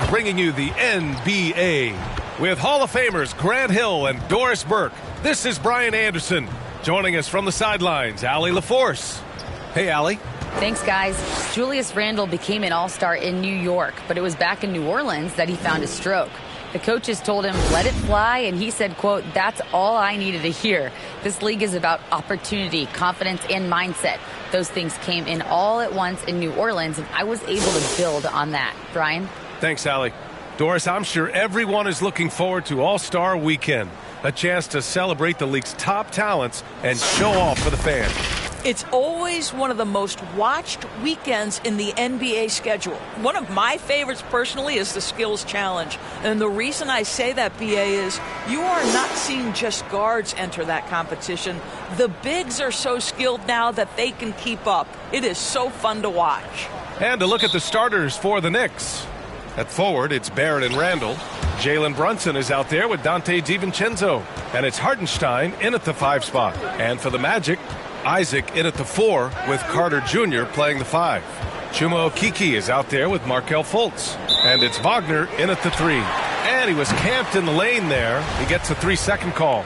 bringing you the NBA. With Hall of Famers Grant Hill and Doris Burke, this is Brian Anderson. Joining us from the sidelines, Allie LaForce. Hey, Allie. Thanks, guys. Julius Randle became an all-star in New York, but it was back in New Orleans that he found his stroke. The coaches told him, let it fly, and he said, quote, that's all I needed to hear. This league is about opportunity, confidence, and mindset. Those things came in all at once in New Orleans, and I was able to build on that. Brian? Thanks, Allie. Doris, I'm sure everyone is looking forward to All-Star Weekend, a chance to celebrate the league's top talents and show off for the fans. It's always one of the most watched weekends in the NBA schedule. One of my favorites personally is the Skills Challenge. And the reason I say that, BA, is you are not seeing just guards enter that competition. The bigs are so skilled now that they can keep up. It is so fun to watch. And to look at the starters for the Knicks. At forward, it's Barrett and Randall. Jalen Brunson is out there with Dante DiVincenzo. And it's Hartenstein in at the 5 spot. And for the Magic, Isaac in at the 4 with Carter Jr. playing the 5. Chuma Okeke is out there with Markelle Fultz. And it's Wagner in at the 3. And he was camped in the lane there. He gets a 3-second call.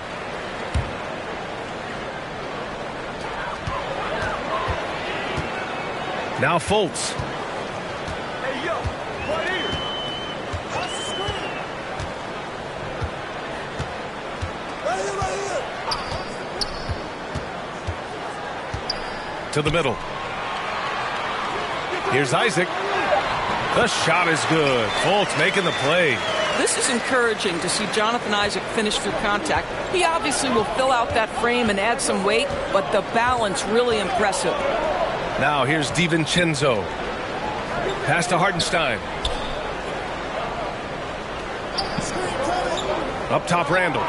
Now Fultz. To the middle. Here's Isaac. The shot is good. Fultz making the play. This is encouraging to see Jonathan Isaac finish through contact. He obviously will fill out that frame and add some weight, but the balance really impressive. Now here's DiVincenzo. Pass to Hartenstein. Up top, Randall.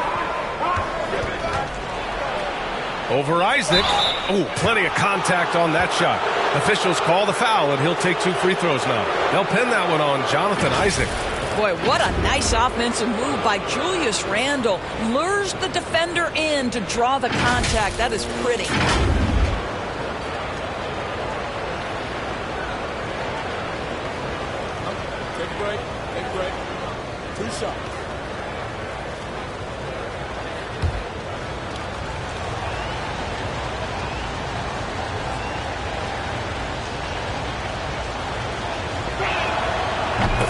Over Isaac. Oh, plenty of contact on that shot. Officials call the foul, and he'll take 2 free throws now. They'll pin that one on Jonathan Isaac. Boy, what a nice offensive move by Julius Randle. Lures the defender in to draw the contact. That is pretty. Take a break. Take a break. 2 shots.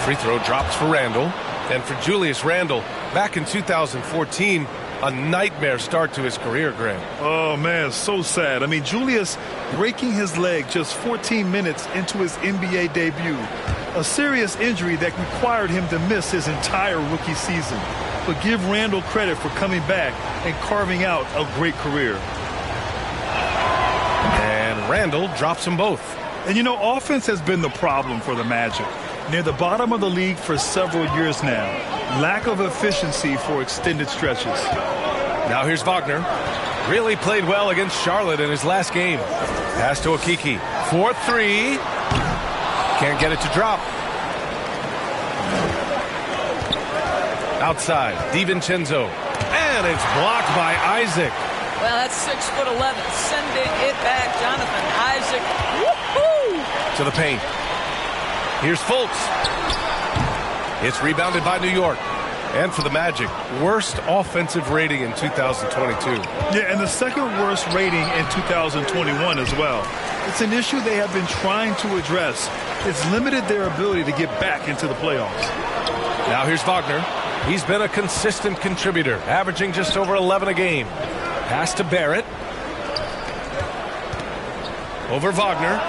Free throw drops for Randall. And for Julius Randle, back in 2014, a nightmare start to his career, Grant. Oh, man, so sad. I mean, Julius breaking his leg just 14 minutes into his NBA debut. A serious injury that required him to miss his entire rookie season. But give Randall credit for coming back and carving out a great career. And Randall drops them both. And, you know, offense has been the problem for the Magic. Near the bottom of the league for several years now. Lack of efficiency for extended stretches. Now here's Wagner. Really played well against Charlotte in his last game. Pass to Okeke. 4-3. Can't get it to drop. Outside, DiVincenzo. And it's blocked by Isaac. Well, that's 6'11", sending it back. Jonathan Isaac. Woohoo! To the paint. Here's Fultz. It's rebounded by New York. And for the Magic, worst offensive rating in 2022. Yeah, and the second worst rating in 2021 as well. It's an issue they have been trying to address. It's limited their ability to get back into the playoffs. Now here's Wagner. He's been a consistent contributor, averaging just over 11 a game. Pass to Barrett. Over Wagner.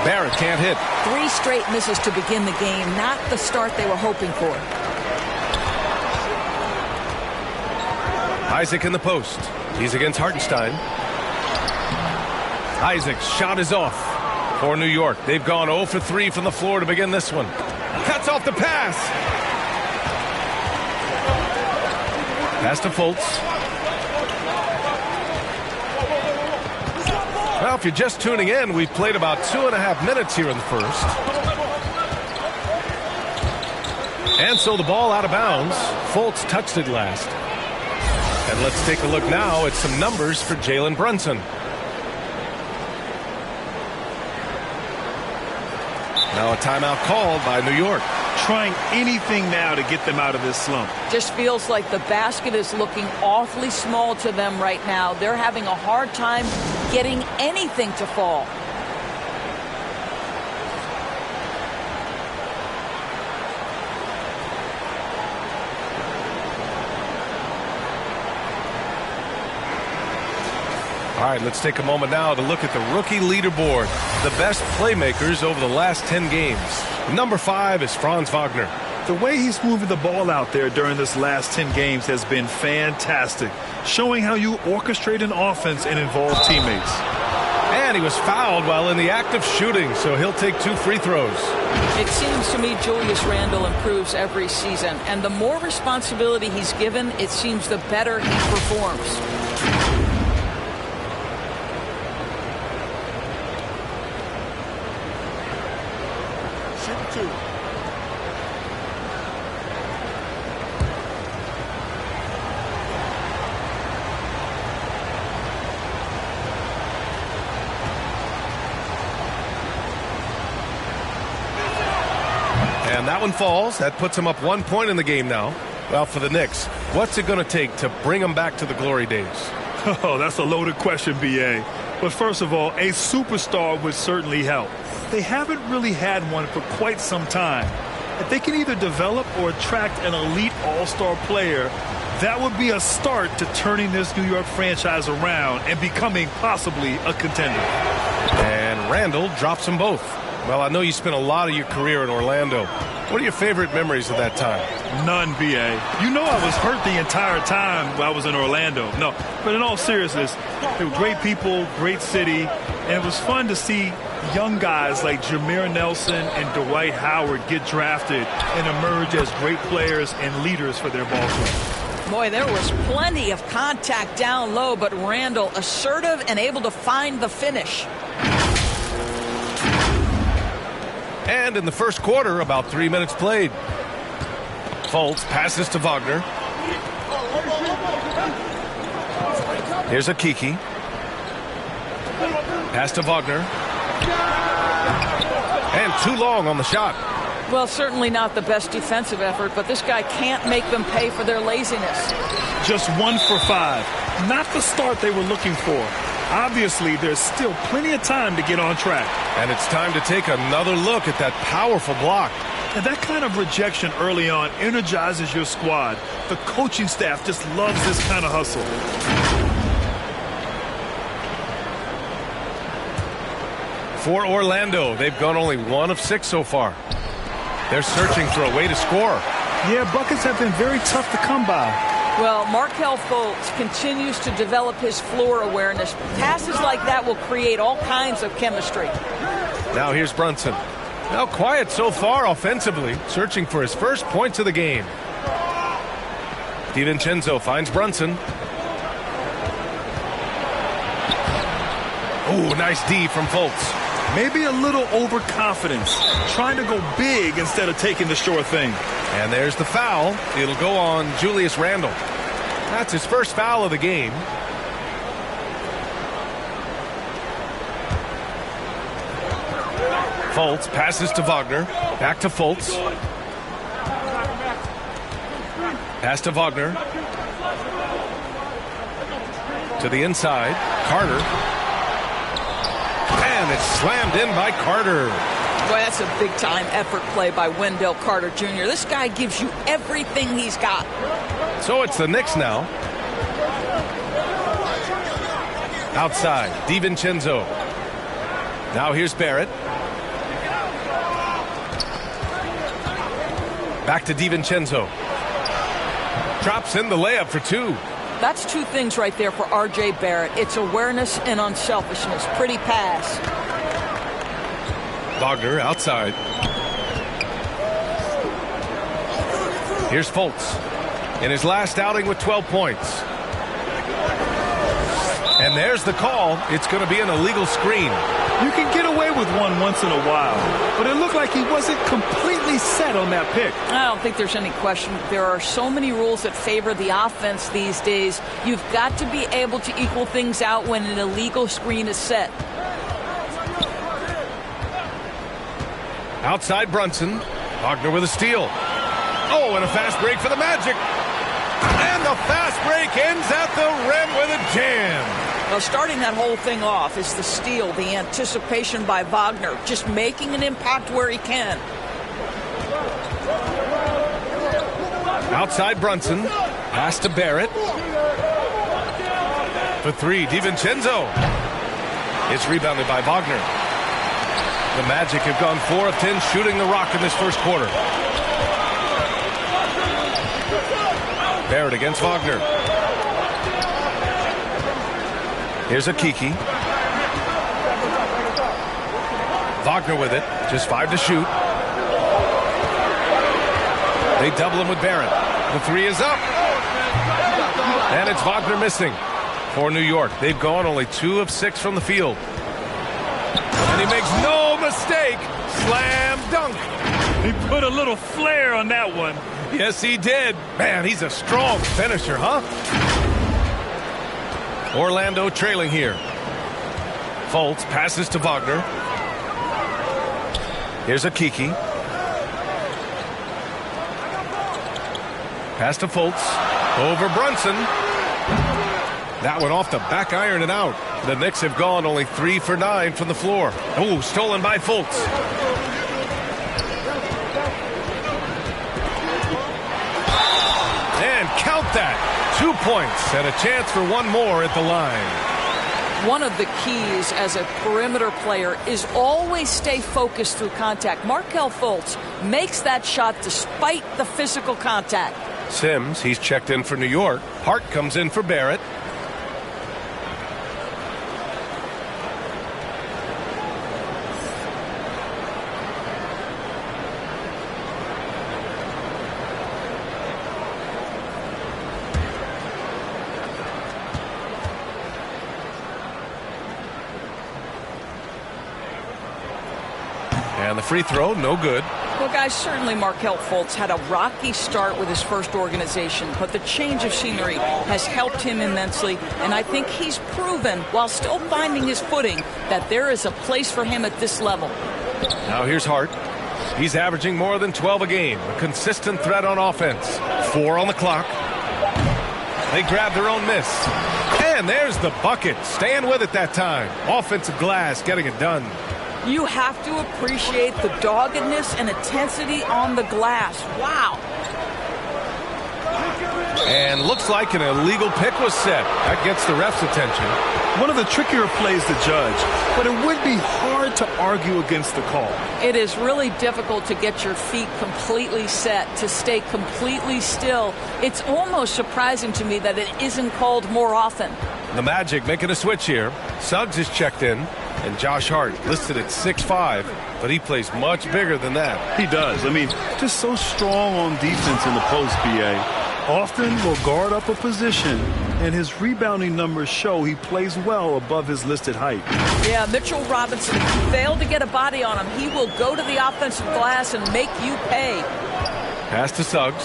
Barrett can't hit. 3 straight misses to begin the game. Not the start they were hoping for. Isaac in the post. He's against Hartenstein. Isaac's shot is off for New York. They've gone 0 for 3 from the floor to begin this one. Cuts off the pass. Pass to Fultz. Well, if you're just tuning in, we've played about 2.5 minutes here in the first. And so the ball out of bounds. Fultz touched it last. And let's take a look now at some numbers for Jalen Brunson. Now a timeout called by New York. trying anything now to get them out of this slump. Just feels like the basket is looking awfully small to them right now. They're having a hard time getting anything to fall. All right, let's take a moment now to look at the rookie leaderboard. The best playmakers over the last 10 games. Number 5 is Franz Wagner. The way he's moving the ball out there during this last 10 games has been fantastic, showing how you orchestrate an offense and involve teammates. And he was fouled while in the act of shooting, so he'll take 2 free throws. It seems to me Julius Randle improves every season, and the more responsibility he's given, it seems the better he performs. And that one falls. That puts him up 1 point in the game now. Well, for the Knicks, what's it going to take to bring them back to the glory days? Oh, that's a loaded question, B.A. But first of all, a superstar would certainly help. They haven't really had one for quite some time. If they can either develop or attract an elite all-star player, that would be a start to turning this New York franchise around and becoming possibly a contender. And Randle drops them both. Well, I know you spent a lot of your career in Orlando. What are your favorite memories of that time? None, B.A. You know I was hurt the entire time while I was in Orlando. No, but in all seriousness, they were great people, great city, and it was fun to see young guys like Jameer Nelson and Dwight Howard get drafted and emerge as great players and leaders for their ball club. Boy, there was plenty of contact down low, but Randle assertive and able to find the finish. And in the first quarter, about 3 minutes played. Fultz passes to Wagner. Here's a Kiki. Pass to Wagner. And too long on the shot. Well, certainly not the best defensive effort, but this guy can't make them pay for their laziness. Just 1 for 5. Not the start they were looking for. Obviously, there's still plenty of time to get on track. And it's time to take another look at that powerful block. And that kind of rejection early on energizes your squad. The coaching staff just loves this kind of hustle. For Orlando, they've gone only 1 of 6 so far. They're searching for a way to score. Yeah, buckets have been very tough to come by. Well, Markelle Fultz continues to develop his floor awareness. Passes like that will create all kinds of chemistry. Now here's Brunson. Now quiet so far offensively, searching for his first points of the game. DiVincenzo finds Brunson. Oh, nice D from Fultz. Maybe a little overconfidence, trying to go big instead of taking the sure thing. And there's the foul. It'll go on Julius Randle. That's his first foul of the game. Fultz passes to Wagner. Back to Fultz. Pass to Wagner. To the inside. Carter. And it's slammed in by Carter. Boy, that's a big-time effort play by Wendell Carter Jr. This guy gives you everything he's got. So it's the Knicks now. Outside, DiVincenzo. Now here's Barrett. Back to DiVincenzo. Drops in the layup for 2. That's 2 things right there for R.J. Barrett. It's awareness and unselfishness. Pretty pass. Wagner outside. Here's Fultz in his last outing with 12 points. And there's the call. It's going to be an illegal screen. You can get away with one once in a while, but it looked like he wasn't completely set on that pick. I don't think there's any question. There are so many rules that favor the offense these days. You've got to be able to equal things out when an illegal screen is set. Outside Brunson. Wagner with a steal. Oh, and a fast break for the Magic. And the fast break ends at the rim with a jam. Now, starting that whole thing off is the steal, the anticipation by Wagner, just making an impact where he can. Outside Brunson. Pass to Barrett. For three, DiVincenzo. It's rebounded by Wagner. The Magic have gone 4 of 10 shooting the rock in this first quarter. Barrett against Wagner. Here's a Kiki. Wagner with it. Just 5 to shoot. They double him with Barrett. The three is up. And it's Wagner missing for New York. They've gone only 2 of 6 from the field. And he makes no mistake. Slam dunk. He put a little flair on that one. Yes, he did. Man, he's a strong finisher, huh? Orlando trailing here. Fultz passes to Wagner. Here's a Kiki. Pass to Fultz. Over Brunson. That one off the back iron and out. The Knicks have gone only 3 for 9 from the floor. Oh, stolen by Fultz. And count that. 2 points and a chance for one more at the line. One of the keys as a perimeter player is always stay focused through contact. Markelle Fultz makes that shot despite the physical contact. Sims, he's checked in for New York. Hart comes in for Barrett. And the free throw, no good. Well, guys, certainly Markelle Fultz had a rocky start with his first organization, but the change of scenery has helped him immensely, and I think he's proven, while still finding his footing, that there is a place for him at this level. Now here's Hart. He's averaging more than 12 a game, a consistent threat on offense. 4 on the clock. They grab their own miss. And there's the bucket, staying with it that time. Offensive glass, getting it done. You have to appreciate the doggedness and intensity on the glass. Wow. And looks like an illegal pick was set. That gets the ref's attention. One of the trickier plays to judge, but it would be hard to argue against the call. It is really difficult to get your feet completely set, to stay completely still. It's almost surprising to me that it isn't called more often. The Magic making a switch here. Suggs is checked in. And Josh Hart listed at 6'5", but he plays much bigger than that. He does. I mean, just so strong on defense in the post, BA. Often will guard up a position, and his rebounding numbers show he plays well above his listed height. Yeah, Mitchell Robinson, if you fail to get a body on him, he will go to the offensive glass and make you pay. Pass to Suggs.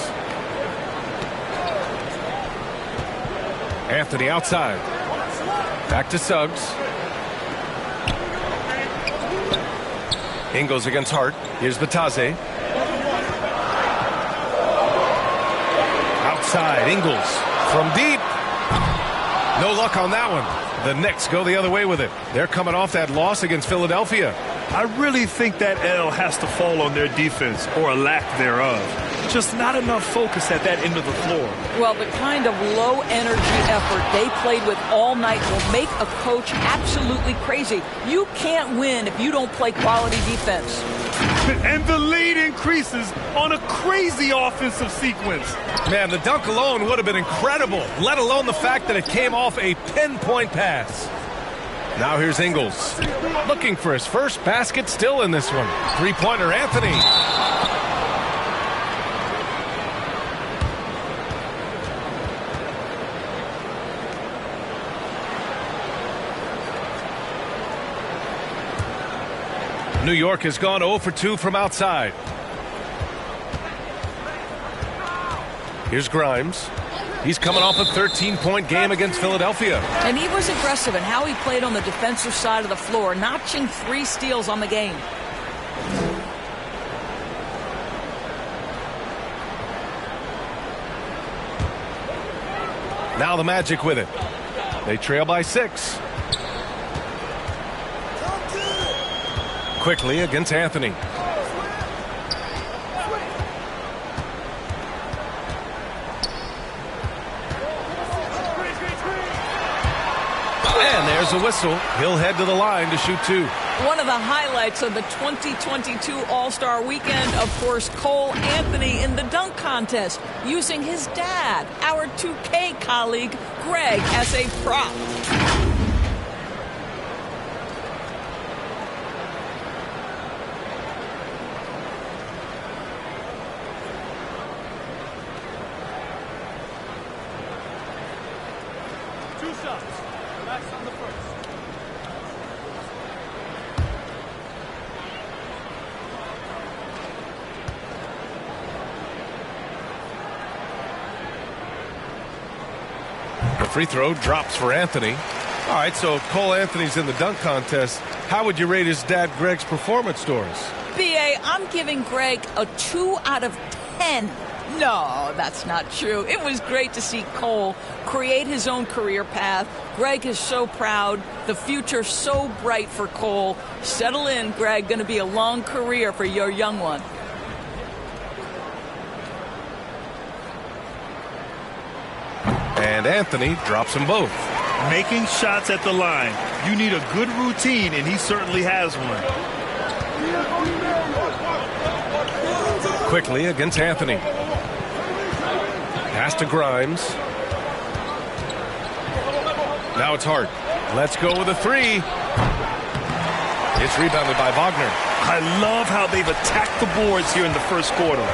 Anthony outside. Back to Suggs. Ingles against Hart. Here's Batase. Outside, Ingles from deep. No luck on that one. The Knicks go the other way with it. They're coming off that loss against Philadelphia. I really think that L has to fall on their defense, or a lack thereof. Just not enough focus at that end of the floor. Well, the kind of low-energy effort they played with all night will make a coach absolutely crazy. You can't win if you don't play quality defense. And the lead increases on a crazy offensive sequence. Man, the dunk alone would have been incredible, let alone the fact that it came off a pinpoint pass. Now here's Ingles. Looking for his first basket still in this one. Three-pointer, Anthony. New York has gone 0 for 2 from outside. Here's Grimes. He's coming off a 13-point game against Philadelphia. And he was aggressive in how he played on the defensive side of the floor, notching 3 steals on the game. Now the Magic with it. They trail by 6. Quickly against Anthony. And there's a whistle. He'll head to the line to shoot 2. One of the highlights of the 2022 All-Star Weekend, of course, Cole Anthony in the dunk contest, using his dad, our 2K colleague, Greg, as a prop. Free throw drops for Anthony. All right, so Cole Anthony's in the dunk contest. How would you rate his dad Greg's performance scores? B.A., I'm giving Greg a 2 out of 10. No, that's not true. It was great to see Cole create his own career path. Greg is so proud. The future so bright for Cole. Settle in, Greg. Going to be a long career for your young one. And Anthony drops them both. Making shots at the line. You need a good routine, and he certainly has one. Quickly against Anthony. Pass to Grimes. Now it's Hart. Let's go with a 3. It's rebounded by Wagner. I love how they've attacked the boards here in the first quarter.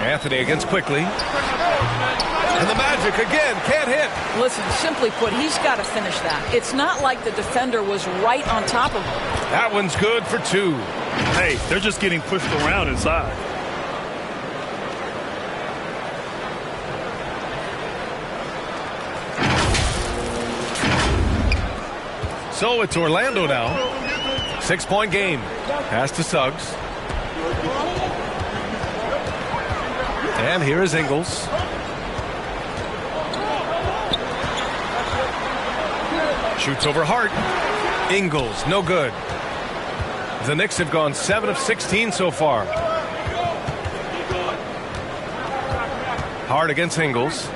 Anthony against Quickly. And the Magic again can't hit. Listen, simply put, he's got to finish that. It's not like the defender was right on top of him. That one's good for 2. Hey, they're just getting pushed around inside. So it's Orlando now. 6-point game. Pass to Suggs. And here is Ingles. Shoots over Hart. Ingles, no good. The Knicks have gone 7 of 16 so far. Hart against Ingles.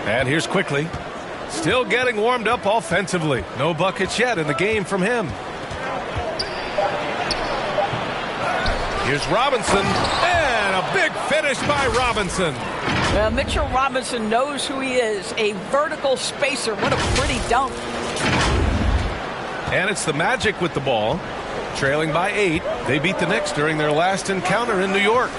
And here's Quickly. Still getting warmed up offensively. No buckets yet in the game from him. Here's Robinson, and a big finish by Robinson. Mitchell Robinson knows who he is, a vertical spacer. What a pretty dunk. And it's the Magic with the ball, trailing by 8. They beat the Knicks during their last encounter in New York.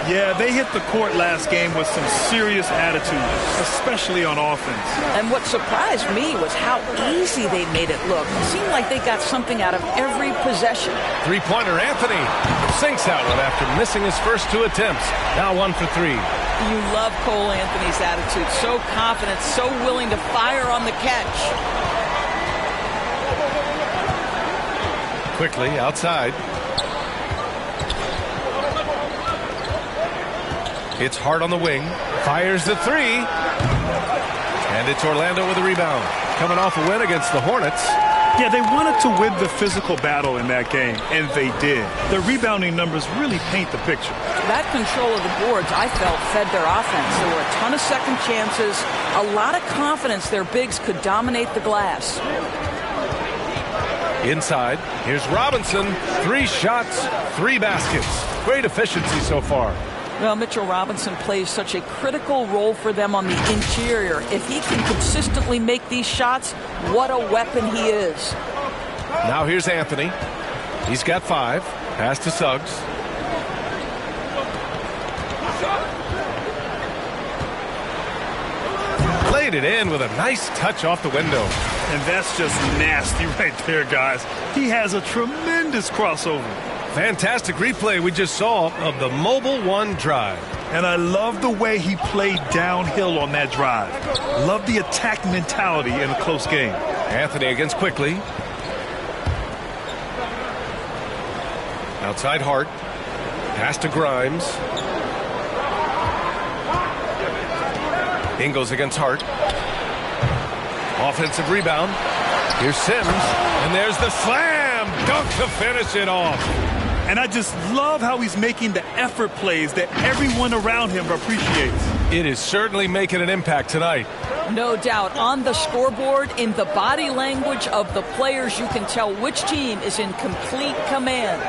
Yeah, they hit the court last game with some serious attitude, especially on offense. And what surprised me was how easy they made it look. It seemed like they got something out of every possession. Three-pointer Anthony sinks that one after missing his first 2 attempts. Now 1 for 3. You love Cole Anthony's attitude. So confident, so willing to fire on the catch. Quickly outside. It's Hart on the wing. Fires the 3. And it's Orlando with a rebound. Coming off a win against the Hornets. Yeah, they wanted to win the physical battle in that game, and they did. Their rebounding numbers really paint the picture. That control of the boards, I felt, fed their offense. There were a ton of second chances, a lot of confidence their bigs could dominate the glass. Inside, here's Robinson. 3 shots, 3 baskets. Great efficiency so far. Well, Mitchell Robinson plays such a critical role for them on the interior. If he can consistently make these shots, what a weapon he is. Now here's Anthony. He's got 5. Pass to Suggs. Laid it in with a nice touch off the window. And that's just nasty right there, guys. He has a tremendous crossover. Fantastic replay we just saw of the Mobile One drive. And I love the way he played downhill on that drive. Love the attack mentality in a close game. Anthony against Quickly. Outside Hart. Pass to Grimes. Ingles against Hart. Offensive rebound. Here's Sims. And there's the slam. Dunk to finish it off. And I just love how he's making the effort plays that everyone around him appreciates. It is certainly making an impact tonight. No doubt. On the scoreboard, in the body language of the players, you can tell which team is in complete command.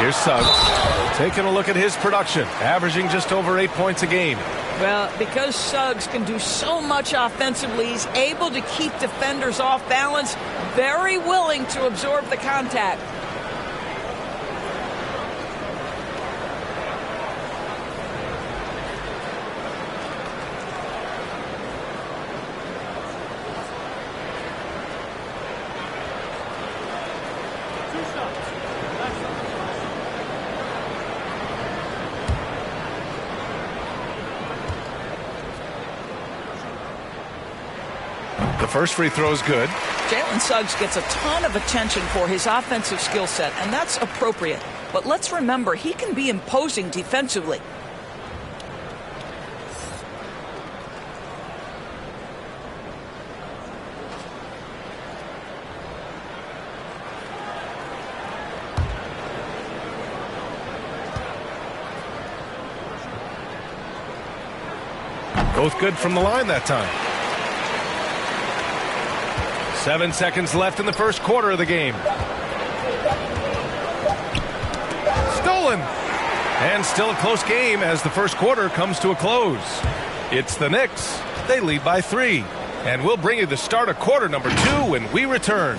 Here's Suggs. Taking a look at his production. Averaging just over 8 points a game. Well, because Suggs can do so much offensively, he's able to keep defenders off balance, very willing to absorb the contact. The first free throw is good. Jalen Suggs gets a ton of attention for his offensive skill set, and that's appropriate. But let's remember, he can be imposing defensively. Both good from the line that time. 7 seconds left in the first quarter of the game. Stolen. And still a close game as the first quarter comes to a close. It's the Knicks. They lead by 3. And we'll bring you the start of quarter number 2 when we return.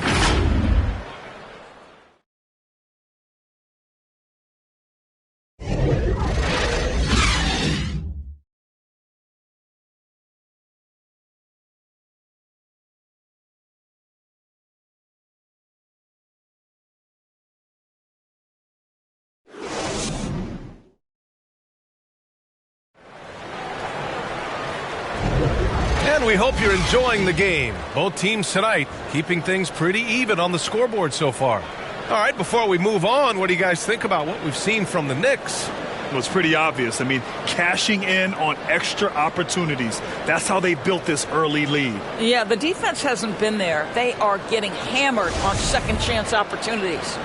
And we hope you're enjoying the game. Both teams tonight keeping things pretty even on the scoreboard so far. All right, before we move on, what do you guys think about what we've seen from the Knicks? Well, it's pretty obvious. I mean, cashing in on extra opportunities. That's how they built this early lead. Yeah, the defense hasn't been there. They are getting hammered on second chance opportunities.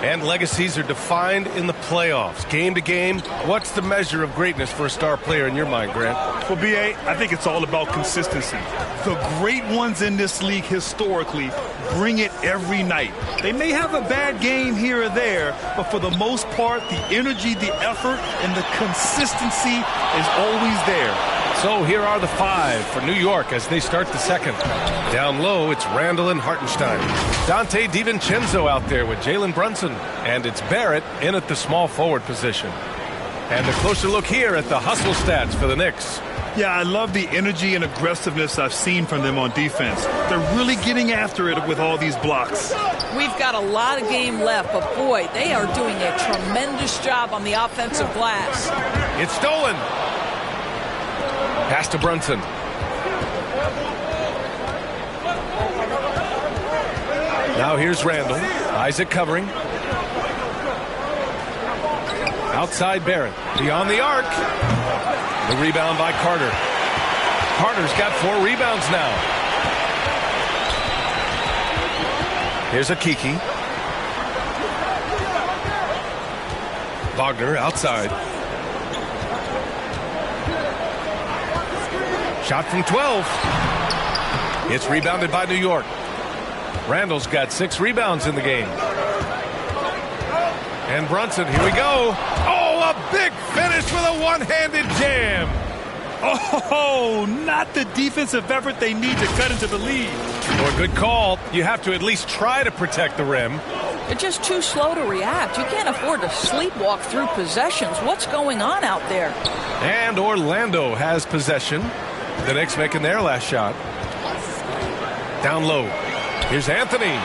And legacies are defined in the playoffs. Game to game, what's the measure of greatness for a star player in your mind, Grant? Well, B.A., I think it's all about consistency. The great ones in this league historically bring it every night. They may have a bad game here or there, but for the most part, the energy, the effort, and the consistency is always there. So here are the 5 for New York as they start the second. Down low, it's Randall and Hartenstein. Dante DiVincenzo out there with Jalen Brunson. And it's Barrett in at the small forward position. And a closer look here at the hustle stats for the Knicks. Yeah, I love the energy and aggressiveness I've seen from them on defense. They're really getting after it with all these blocks. We've got a lot of game left, but boy, they are doing a tremendous job on the offensive glass. It's stolen. Pass to Brunson. Now here's Randall. Isaac covering. Outside Barrett. Beyond the arc. The rebound by Carter. Carter's got 4 rebounds now. Here's a Kiki. Wagner outside. Shot from 12. It's rebounded by New York. Randall's got 6 rebounds in the game. And Brunson, here we go. Oh, a big finish with a one-handed jam. Oh, not the defensive effort they need to cut into the lead. Well, a good call. You have to at least try to protect the rim. They're just too slow to react. You can't afford to sleepwalk through possessions. What's going on out there? And Orlando has possession. The Knicks making their last shot. Down low. Here's Anthony.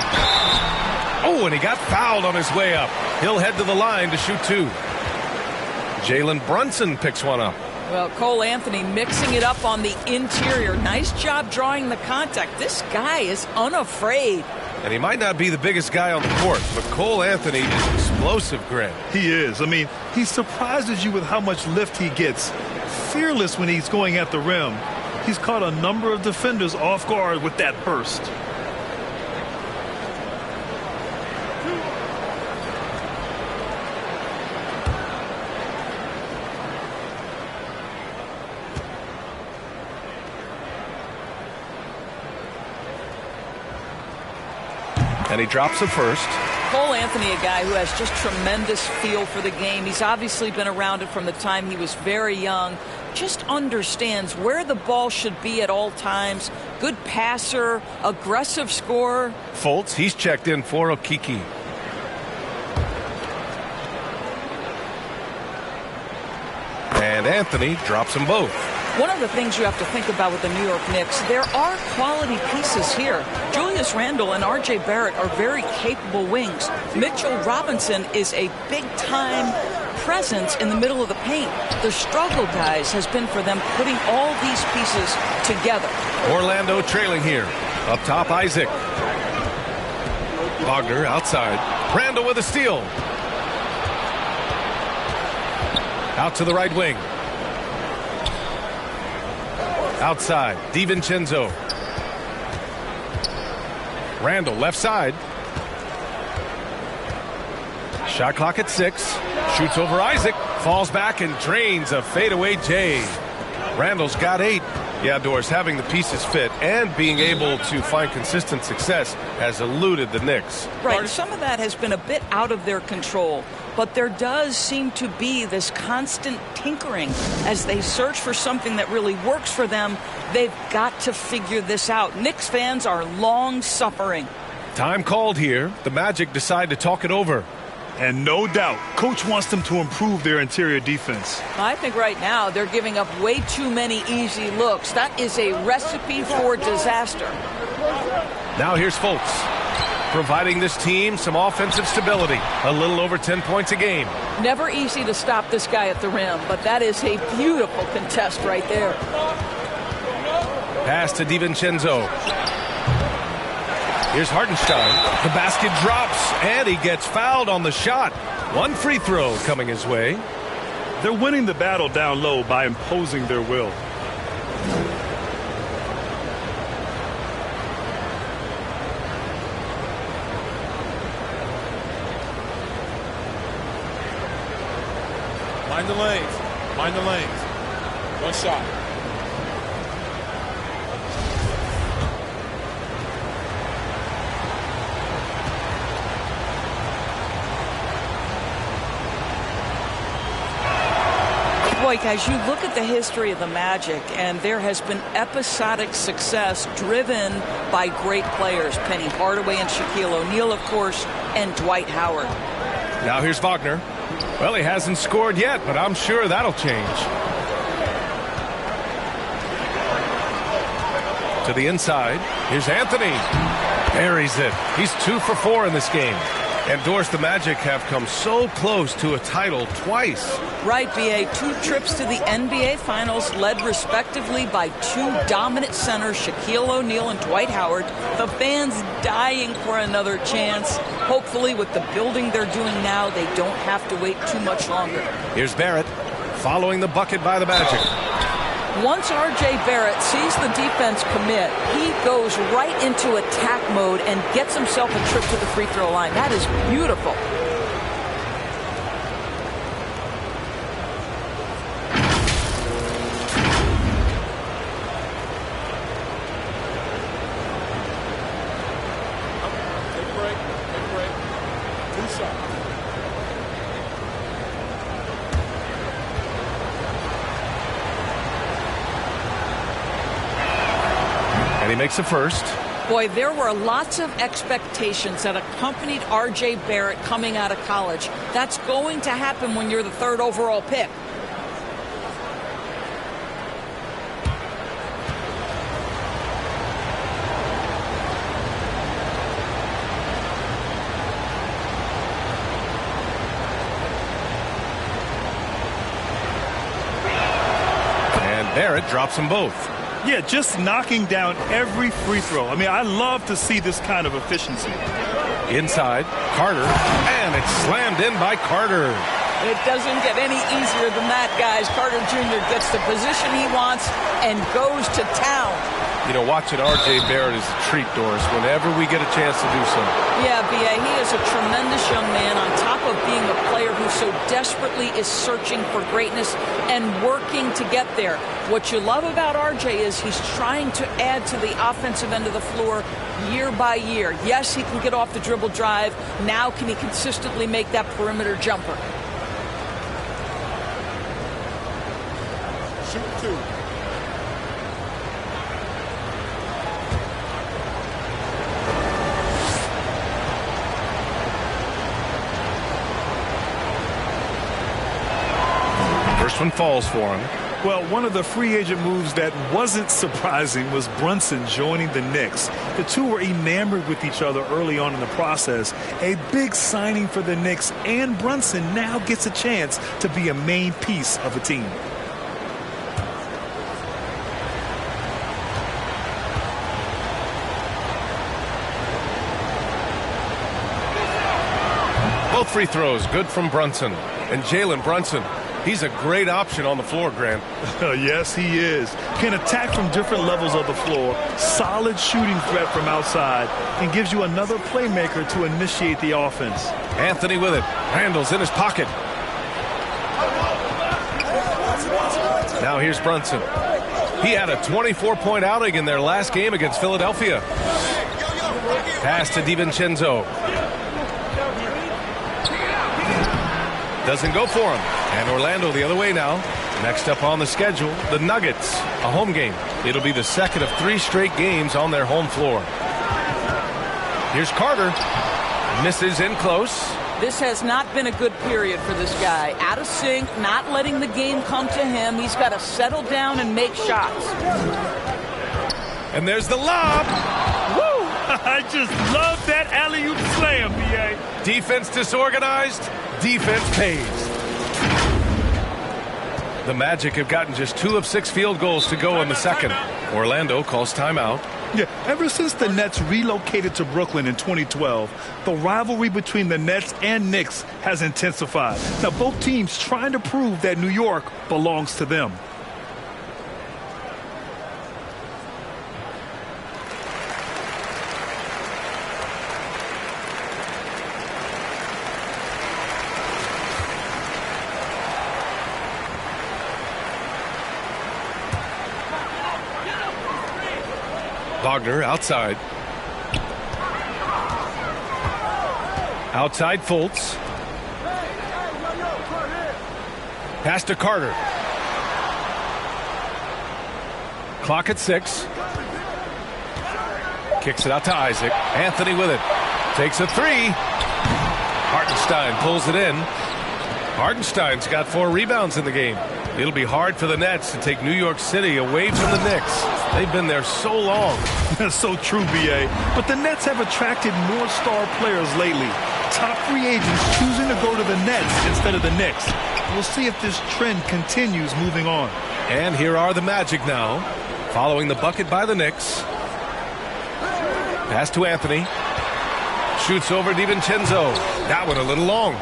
Oh, and he got fouled on his way up. He'll head to the line to shoot 2. Jalen Brunson picks one up. Well, Cole Anthony mixing it up on the interior. Nice job drawing the contact. This guy is unafraid. And he might not be the biggest guy on the court, but Cole Anthony is explosive, Grant. He is. I mean, he surprises you with how much lift he gets. Fearless when he's going at the rim. He's caught a number of defenders off guard with that burst. And he drops it first. Cole Anthony, a guy who has just tremendous feel for the game. He's obviously been around it from the time he was very young. Just understands where the ball should be at all times. Good passer, aggressive scorer. Fultz, he's checked in for Okiki. And Anthony drops them both. One of the things you have to think about with the New York Knicks, there are quality pieces here. Julius Randle and R.J. Barrett are very capable wings. Mitchell Robinson is a big-time presence in the middle of the paint. The struggle, guys, has been for them putting all these pieces together. Orlando trailing here. Up top, Isaac. Wagner outside. Randle with a steal. Out to the right wing. Outside, DiVincenzo. Randle left side. Shot clock at 6. Shoots over Isaac. Falls back and drains a fadeaway J. Randle's got 8. Yeah, Doris, having the pieces fit and being able to find consistent success has eluded the Knicks. Right, some of that has been a bit out of their control, but there does seem to be this constant tinkering as they search for something that really works for them. They've got to figure this out. Knicks fans are long suffering. Time called here. The Magic decide to talk it over. And no doubt, Coach wants them to improve their interior defense. I think right now they're giving up way too many easy looks. That is a recipe for disaster. Now here's Fultz, providing this team some offensive stability. A little over 10 points a game. Never easy to stop this guy at the rim, but that is a beautiful contest right there. Pass to DiVincenzo. Here's Hartenstein. The basket drops, and he gets fouled on the shot. One free throw coming his way. They're winning the battle down low by imposing their will. Mind the lanes. Mind the lanes. One shot. Boy, guys, you look at the history of the Magic, and there has been episodic success driven by great players. Penny Hardaway and Shaquille O'Neal, of course, and Dwight Howard. Now here's Wagner. Well, he hasn't scored yet, but I'm sure that'll change. To the inside. Here's Anthony. Buries it. He's 2 for 4 in this game. And Doris, the Magic have come so close to a title twice. Right, B.A. 2 trips to the NBA Finals led respectively by 2 dominant centers, Shaquille O'Neal and Dwight Howard. The fans dying for another chance. Hopefully with the building they're doing now, they don't have to wait too much longer. Here's Barrett following the bucket by the Magic. Once R.J. Barrett sees the defense commit, he goes right into attack mode and gets himself a trip to the free throw line. That is beautiful. Take a break. Take a break. 2 shots. And he makes a first. Boy, there were lots of expectations that accompanied R.J. Barrett coming out of college. That's going to happen when you're the 3rd overall pick. And Barrett drops them both. Yeah, just knocking down every free throw. I mean, I love to see this kind of efficiency. Inside, Carter, and it's slammed in by Carter. It doesn't get any easier than that, guys. Carter Jr. gets the position he wants and goes to town. You know, watching R.J. Barrett is a treat, Doris, whenever we get a chance to do so. Yeah, B.A., he is a tremendous young man on top of being a player who so desperately is searching for greatness and working to get there. What you love about R.J. is he's trying to add to the offensive end of the floor year by year. Yes, he can get off the dribble drive. Now can he consistently make that perimeter jumper? Shoot 2. First one falls for him. Well, one of the free agent moves that wasn't surprising was Brunson joining the Knicks. The two were enamored with each other early on in the process. A big signing for the Knicks, and Brunson now gets a chance to be a main piece of a team. Both free throws good from Brunson. And Jalen Brunson, he's a great option on the floor, Grant. Yes, he is. Can attack from different levels of the floor, solid shooting threat from outside, and gives you another playmaker to initiate the offense. Anthony with it. Randall's in his pocket. Now here's Brunson. He had a 24-point outing in their last game against Philadelphia. Pass to DiVincenzo. Doesn't go for him. And Orlando the other way now. Next up on the schedule, the Nuggets, a home game. It'll be the second of 3 straight games on their home floor. Here's Carter. Misses in close. This has not been a good period for this guy. Out of sync, not letting the game come to him. He's got to settle down and make shots. And there's the lob. Woo! I just love that alley-oop slam, B.A. Defense disorganized. Defense pays. The Magic have gotten just 2 of 6 field goals to go in the second. Orlando calls timeout. Yeah, ever since the Nets relocated to Brooklyn in 2012, the rivalry between the Nets and Knicks has intensified. Now, both teams trying to prove that New York belongs to them. Wagner outside. Outside Fultz. Pass to Carter. Clock at 6. Kicks it out to Isaac. Anthony with it. Takes a 3. Hartenstein pulls it in. Hartenstein's got 4 rebounds in the game. It'll be hard for the Nets to take New York City away from the Knicks. They've been there so long. That's so true, B.A. But the Nets have attracted more star players lately. Top free agents choosing to go to the Nets instead of the Knicks. We'll see if this trend continues moving on. And here are the Magic now, following the bucket by the Knicks. Pass to Anthony. Shoots over DiVincenzo. That one a little long.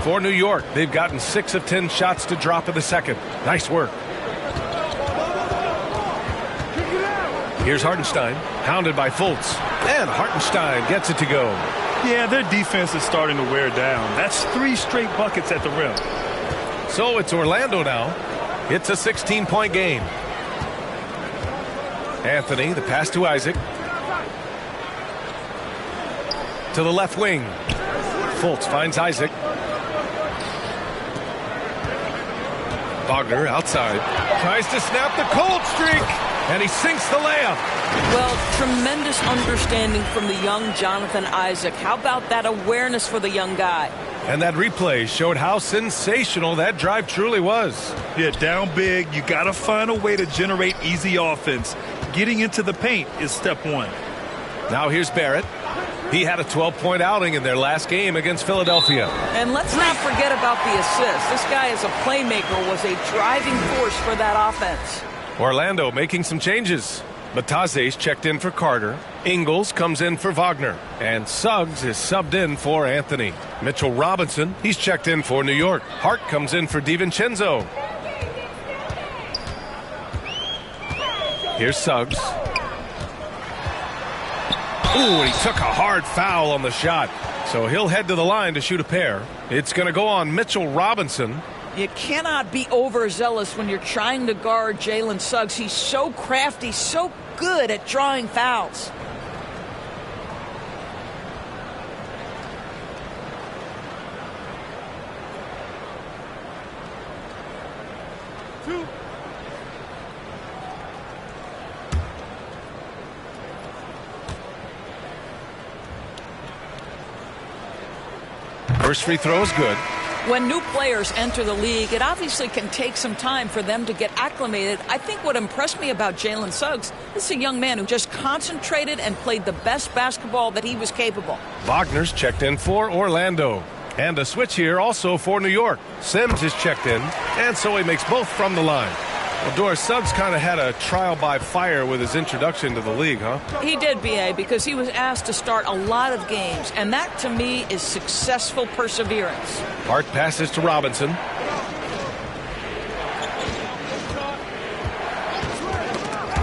For New York, they've gotten 6 of 10 shots to drop in the second. Nice work. Here's Hartenstein, hounded by Fultz. And Hartenstein gets it to go. Yeah, their defense is starting to wear down. That's 3 straight buckets at the rim. So it's Orlando now. It's a 16-point game. Anthony, the pass to Isaac. To the left wing. Fultz finds Isaac. Wagner outside. Tries to snap the cold streak. And he sinks the layup. Well, tremendous understanding from the young Jonathan Isaac. How about that awareness for the young guy? And that replay showed how sensational that drive truly was. Yeah, down big. You got to find a way to generate easy offense. Getting into the paint is step 1. Now here's Barrett. He had a 12-point outing in their last game against Philadelphia. And let's not forget about the assist. This guy as a playmaker was a driving force for that offense. Orlando making some changes. Bataze's checked in for Carter. Ingles comes in for Wagner. And Suggs is subbed in for Anthony. Mitchell Robinson, he's checked in for New York. Hart comes in for DiVincenzo. Here's Suggs. Ooh, he took a hard foul on the shot. So he'll head to the line to shoot a pair. It's going to go on Mitchell Robinson. You cannot be overzealous when you're trying to guard Jalen Suggs. He's so crafty, so good at drawing fouls. First free throw is good. When new players enter the league, it obviously can take some time for them to get acclimated. I think what impressed me about Jalen Suggs is a young man who just concentrated and played the best basketball that he was capable. Wagner's checked in for Orlando. And a switch here also for New York. Sims is checked in, and so he makes both from the line. Well, Doris, Suggs kind of had a trial by fire with his introduction to the league, huh? He did, B.A., because he was asked to start a lot of games, and that, to me, is successful perseverance. Hart passes to Robinson.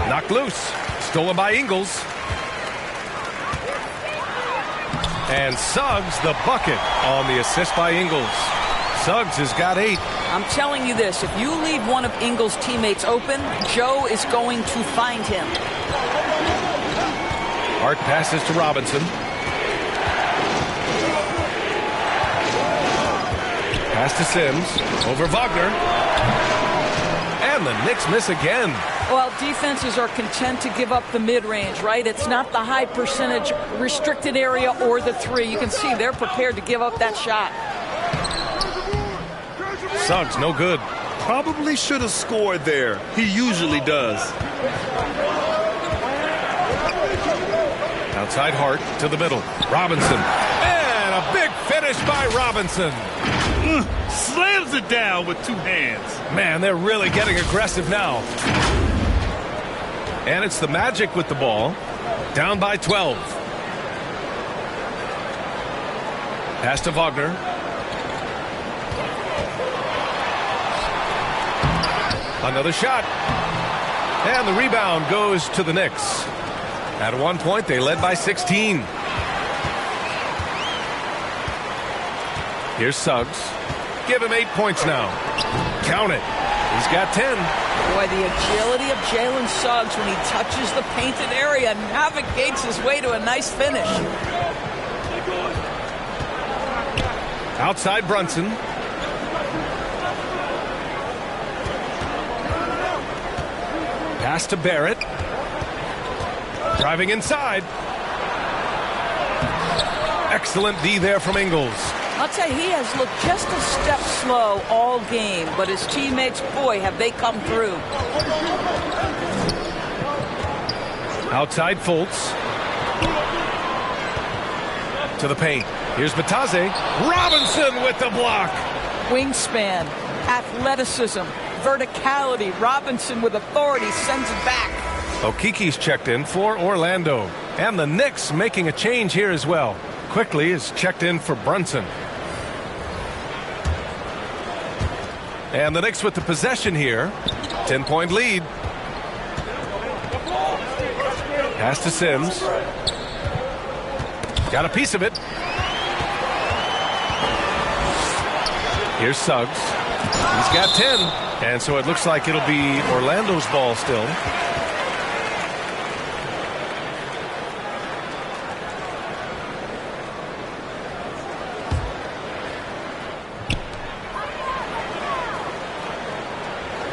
Knocked loose. Stolen by Ingles. And Suggs the bucket on the assist by Ingles. Suggs has got 8. I'm telling you this, if you leave one of Ingles' teammates open, Joe is going to find him. Hart passes to Robinson. Pass to Sims. Over Wagner. And the Knicks miss again. Well, defenses are content to give up the mid-range, right? It's not the high percentage restricted area or the 3. You can see they're prepared to give up that shot. Suggs, no good. Probably should have scored there. He usually does. Outside Hart to the middle. Robinson. And a big finish by Robinson. Slams it down with 2 hands. Man, they're really getting aggressive now. And it's the Magic with the ball. Down by 12. Pass to Wagner. Another shot. And the rebound goes to the Knicks. At one point, they led by 16. Here's Suggs. Give him 8 points now. Count it. He's got 10. Boy, the agility of Jalen Suggs when he touches the painted area navigates his way to a nice finish. Outside Brunson. Pass to Barrett. Driving inside. Excellent D there from Ingles. I'll tell you, he has looked just a step slow all game, but his teammates, boy, have they come through. Outside Fultz. To the paint. Here's Bataze. Robinson with the block. Wingspan, athleticism, verticality. Robinson with authority sends it back. Okiki's checked in for Orlando. And the Knicks making a change here as well. Quickly is checked in for Brunson. And the Knicks with the possession here. 10-point lead. Pass to Sims. Got a piece of it. Here's Suggs. He's got 10. And so it looks like it'll be Orlando's ball still.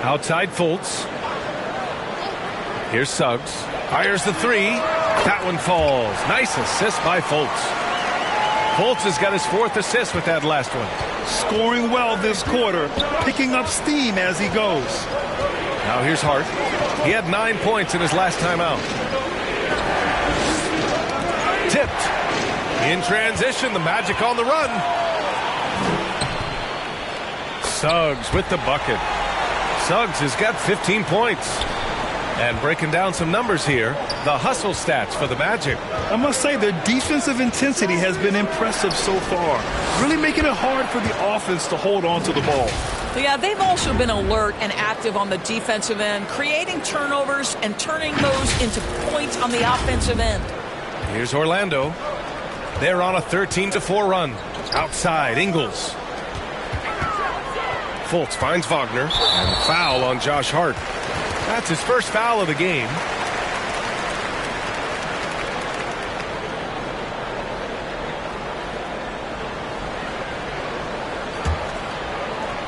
Outside Fultz. Here's Suggs. Fires the 3. That one falls. Nice assist by Fultz. Fultz has got his 4th assist with that last one. Scoring well this quarter, picking up steam as he goes. Now here's Hart. He had 9 points in his last time out. Tipped. In transition, the Magic on the run. Suggs with the bucket. Suggs has got 15 points. And breaking down some numbers here, the hustle stats for the Magic. I must say their defensive intensity has been impressive so far, really making it hard for the offense to hold on to the ball. Yeah, they've also been alert and active on the defensive end, creating turnovers and turning those into points on the offensive end. Here's Orlando. They're on a 13-4 run. Outside, Ingles. Fultz finds Wagner, and foul on Josh Hart. That's his first foul of the game.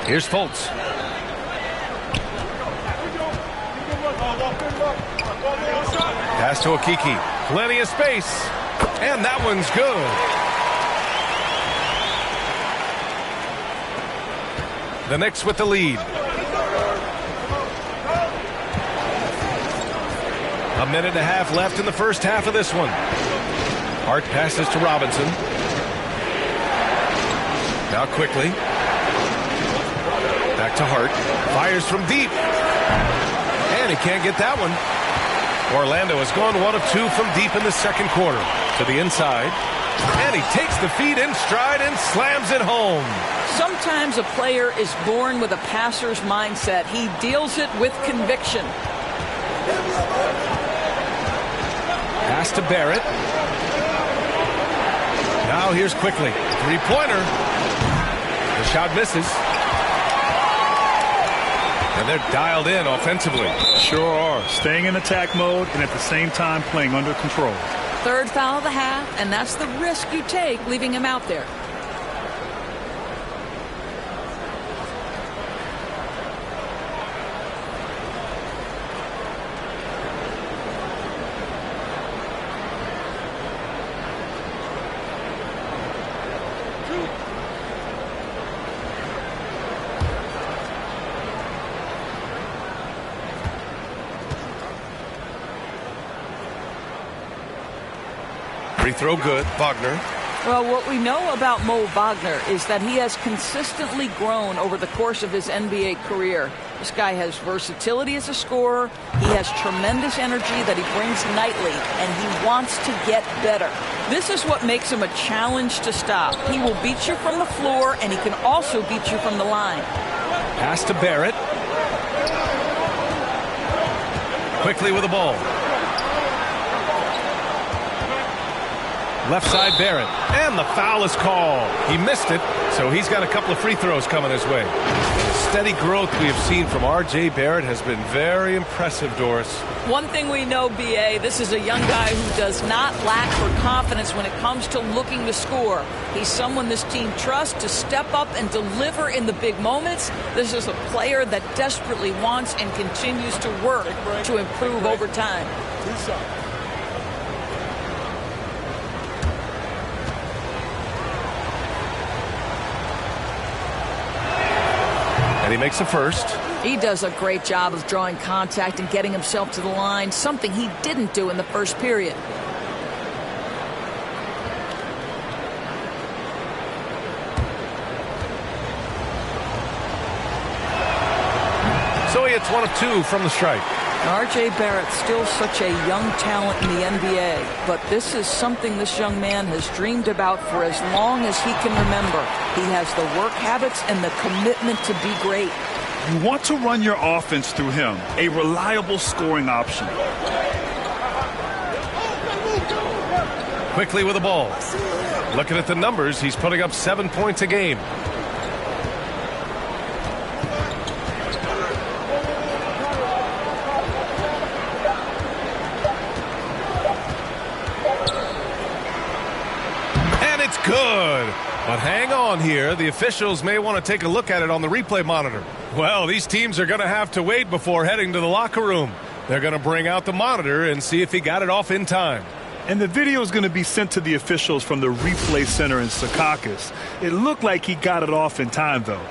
Here's Fultz. Pass to Okiki. Plenty of space. And that one's good. The Knicks with the lead. A minute and a half left in the first half of this one. Hart passes to Robinson. Now quickly. Back to Hart. Fires from deep. And he can't get that one. Orlando has gone 1 of 2 from deep in the second quarter. To the inside. And he takes the feed in stride and slams it home. Sometimes a player is born with a passer's mindset. He deals it with conviction. Pass to Barrett. Now here's quickly. Three-pointer. The shot misses. And they're dialed in offensively. Sure are. Staying in attack mode and at the same time playing under control. Third foul of the half, and that's the risk you take leaving him out there. Free throw good. Wagner. Well, what we know about Mo Wagner is that he has consistently grown over the course of his NBA career. This guy has versatility as a scorer. He has tremendous energy that he brings nightly, and he wants to get better. This is what makes him a challenge to stop. He will beat you from the floor, and he can also beat you from the line. Pass to Barrett. Quickly with the ball. Left side Barrett. And the foul is called. He missed it, so he's got a couple of free throws coming his way. The steady growth we have seen from R.J. Barrett has been very impressive, Doris. One thing we know, B.A., this is a young guy who does not lack for confidence when it comes to looking to score. He's someone this team trusts to step up and deliver in the big moments. This is a player that desperately wants and continues to work to improve over time. And he makes the first. He does a great job of drawing contact and getting himself to the line, something he didn't do in the first period. So he hits 1 of 2 from the strike. R.J. Barrett's still such a young talent in the NBA, but this is something this young man has dreamed about for as long as he can remember. He has the work habits and the commitment to be great. You want to run your offense through him, a reliable scoring option. Quickly with the ball. Looking at the numbers, he's putting up 7 points a game. Good. But hang on here. The officials may want to take a look at it on the replay monitor. Well, these teams are going to have to wait before heading to the locker room. They're going to bring out the monitor and see if he got it off in time. And the video is going to be sent to the officials from the replay center in Secaucus. It looked like he got it off in time, though.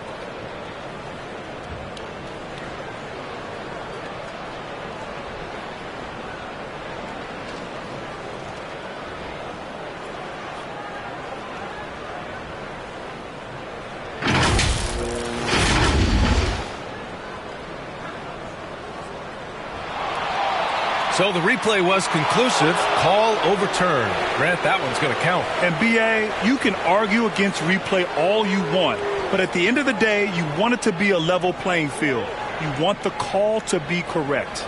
So the replay was conclusive. Call overturned. Grant, that one's going to count. And B.A., you can argue against replay all you want, but at the end of the day, you want it to be a level playing field. You want the call to be correct.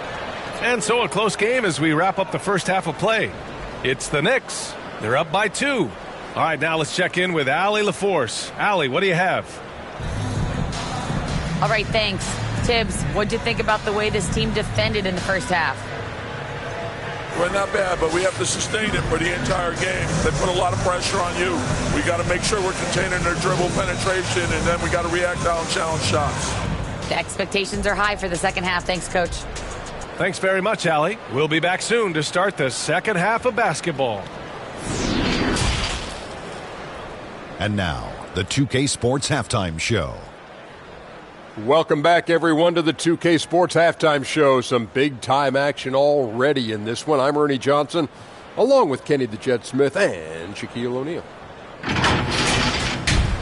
And so a close game as we wrap up the first half of play. It's the Knicks. They're up by 2. All right, now let's check in with Allie LaForce. Allie, what do you have? All right, thanks. Tibbs, what'd you think about the way this team defended in the first half? Well, not bad, but we have to sustain it for the entire game. They put a lot of pressure on you. We got to make sure we're containing their dribble penetration, and then we got to react on challenge shots. The expectations are high for the second half. Thanks, Coach. Thanks very much, Allie. We'll be back soon to start the second half of basketball. And now, the 2K Sports Halftime Show. Welcome back, everyone, to the 2K Sports Halftime Show. Some big-time action already in this one. I'm Ernie Johnson, along with Kenny the Jet Smith and Shaquille O'Neal.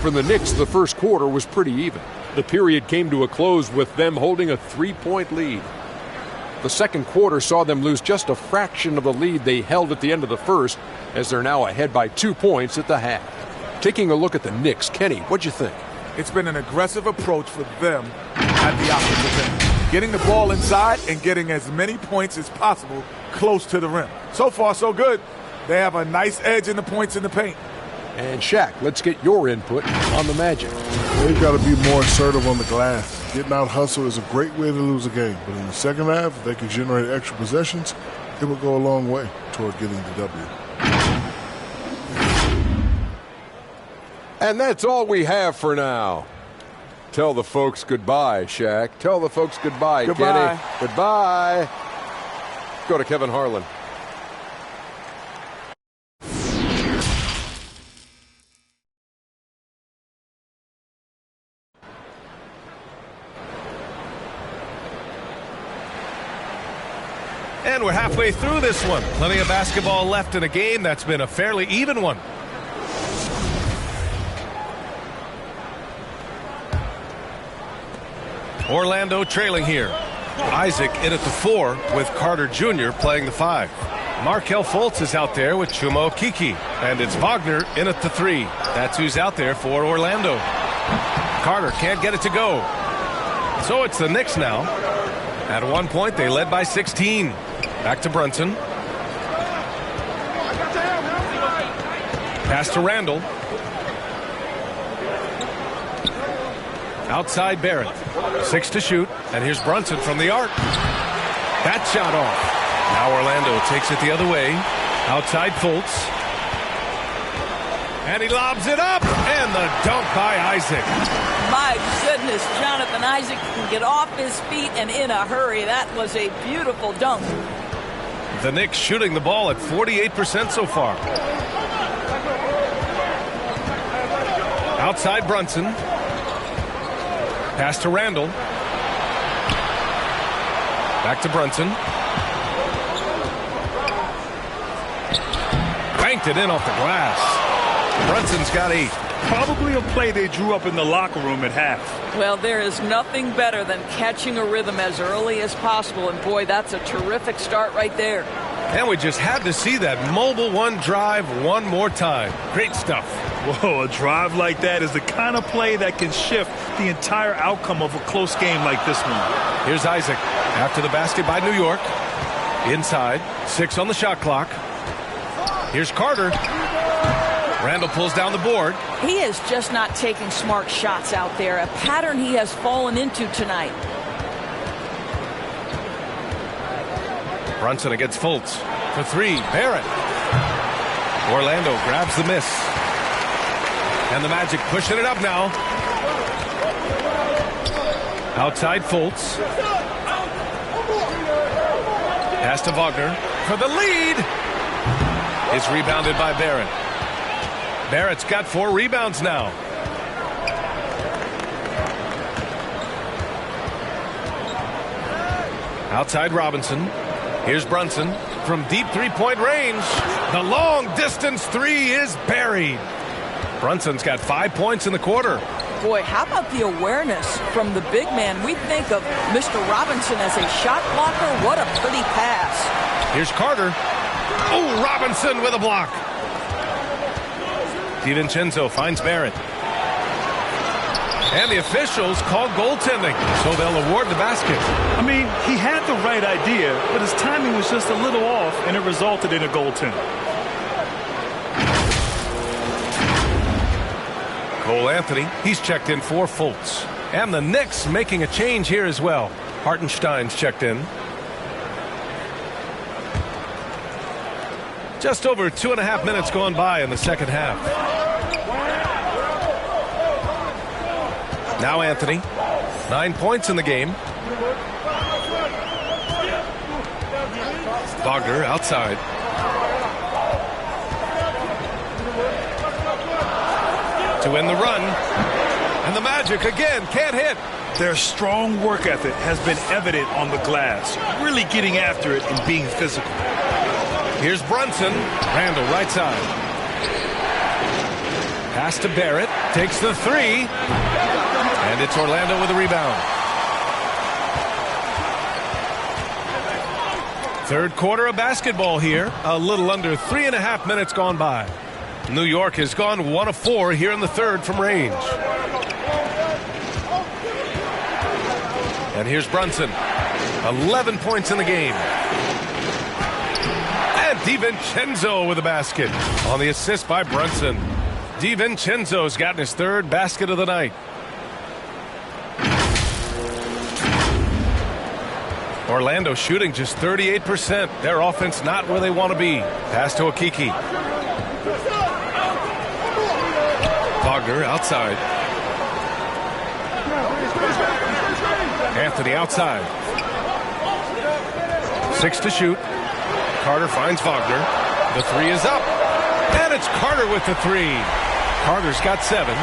For the Knicks, the first quarter was pretty even. The period came to a close with them holding a 3-point lead. The second quarter saw them lose just a fraction of the lead they held at the end of the first, as they're now ahead by 2 points at the half. Taking a look at the Knicks, Kenny, what'd you think? It's been an aggressive approach for them at the offensive end. Getting the ball inside and getting as many points as possible close to the rim. So far, so good. They have a nice edge in the points in the paint. And Shaq, let's get your input on the Magic. They've got to be more assertive on the glass. Getting out hustle is a great way to lose a game. But in the second half, if they can generate extra possessions, it will go a long way toward getting the W. And that's all we have for now. Tell the folks goodbye, Shaq. Tell the folks goodbye, Goodbye. Kenny. Goodbye. Go to Kevin Harlan. And we're halfway through this one. Plenty of basketball left in a game that's been a fairly even one. Orlando trailing here. Isaac in at the 4 with Carter Jr. playing the 5. Markelle Fultz is out there with Chuma Okeke. And it's Wagner in at the 3. That's who's out there for Orlando. Carter can't get it to go. So it's the Knicks now. At one point, they led by 16. Back to Brunson. Pass to Randall. Outside Barrett. 6 to shoot. And here's Brunson from the arc. That shot off. Now Orlando takes it the other way. Outside Fultz. And he lobs it up. And the dunk by Isaac. My goodness, Jonathan Isaac can get off his feet and in a hurry. That was a beautiful dunk. The Knicks shooting the ball at 48% so far. Outside Brunson. Pass to Randall. Back to Brunson. Banked it in off the glass. Brunson's got 8. Probably a play they drew up in the locker room at half. Well, there is nothing better than catching a rhythm as early as possible. And boy, that's a terrific start right there. And we just had to see that mobile one drive one more time. Great stuff. Whoa, a drive like that is the kind of play that can shift the entire outcome of a close game like this one. Here's Isaac after the basket by New York. Inside, 6 on the shot clock. Here's Carter. Randall pulls down the board. He is just not taking smart shots out there, a pattern he has fallen into tonight. Brunson against Fultz for 3. Barrett. Orlando grabs the miss. And the Magic pushing it up now. Outside Fultz. Pass to Wagner for the lead. It's rebounded by Barrett. Barrett's got 4 rebounds now. Outside Robinson. Here's Brunson from deep 3-point range. The long distance 3 is buried. Brunson's got 5 points in the quarter. Boy, how about the awareness from the big man? We think of Mr. Robinson as a shot blocker. What a pretty pass. Here's Carter. Oh, Robinson with a block. DiVincenzo finds Barrett. And the officials call goaltending, so they'll award the basket. I mean, he had the right idea, but his timing was just a little off, and it resulted in a goaltend. Cole Anthony, he's checked in for Fultz. And the Knicks making a change here as well. Hartenstein's checked in. Just over 2.5 minutes gone by in the second half. Now Anthony, 9 points in the game. Wagner outside. To win the run. And the Magic again can't hit. Their strong work ethic has been evident on the glass, really getting after it and being physical. Here's Brunson. Randall right side. Pass to Barrett. Takes the three. And it's Orlando with a rebound. Third quarter of basketball here. A little under 3.5 minutes gone by. New York has gone 1 of 4 here in the third from range. And here's Brunson. 11 points in the game. And DiVincenzo with a basket on the assist by Brunson. DiVincenzo's gotten his third basket of the night. Orlando shooting just 38%. Their offense not where they want to be. Pass to Okiki. Wagner outside. Anthony outside. 6 to shoot. Carter finds Wagner. The three is up. And it's Carter with the three. Carter's got 7.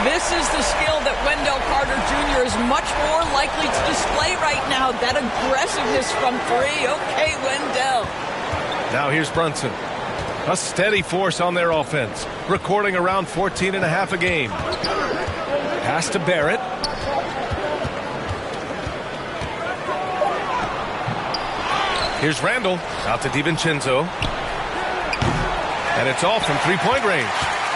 This is the skill that Wendell Carter Jr. is much more likely to display right now. That aggressiveness from 3. Okay, Wendell. Now here's Brunson. A steady force on their offense. Recording around 14.5 a game. Pass to Barrett. Here's Randall. Out to DiVincenzo. And it's all from three-point range.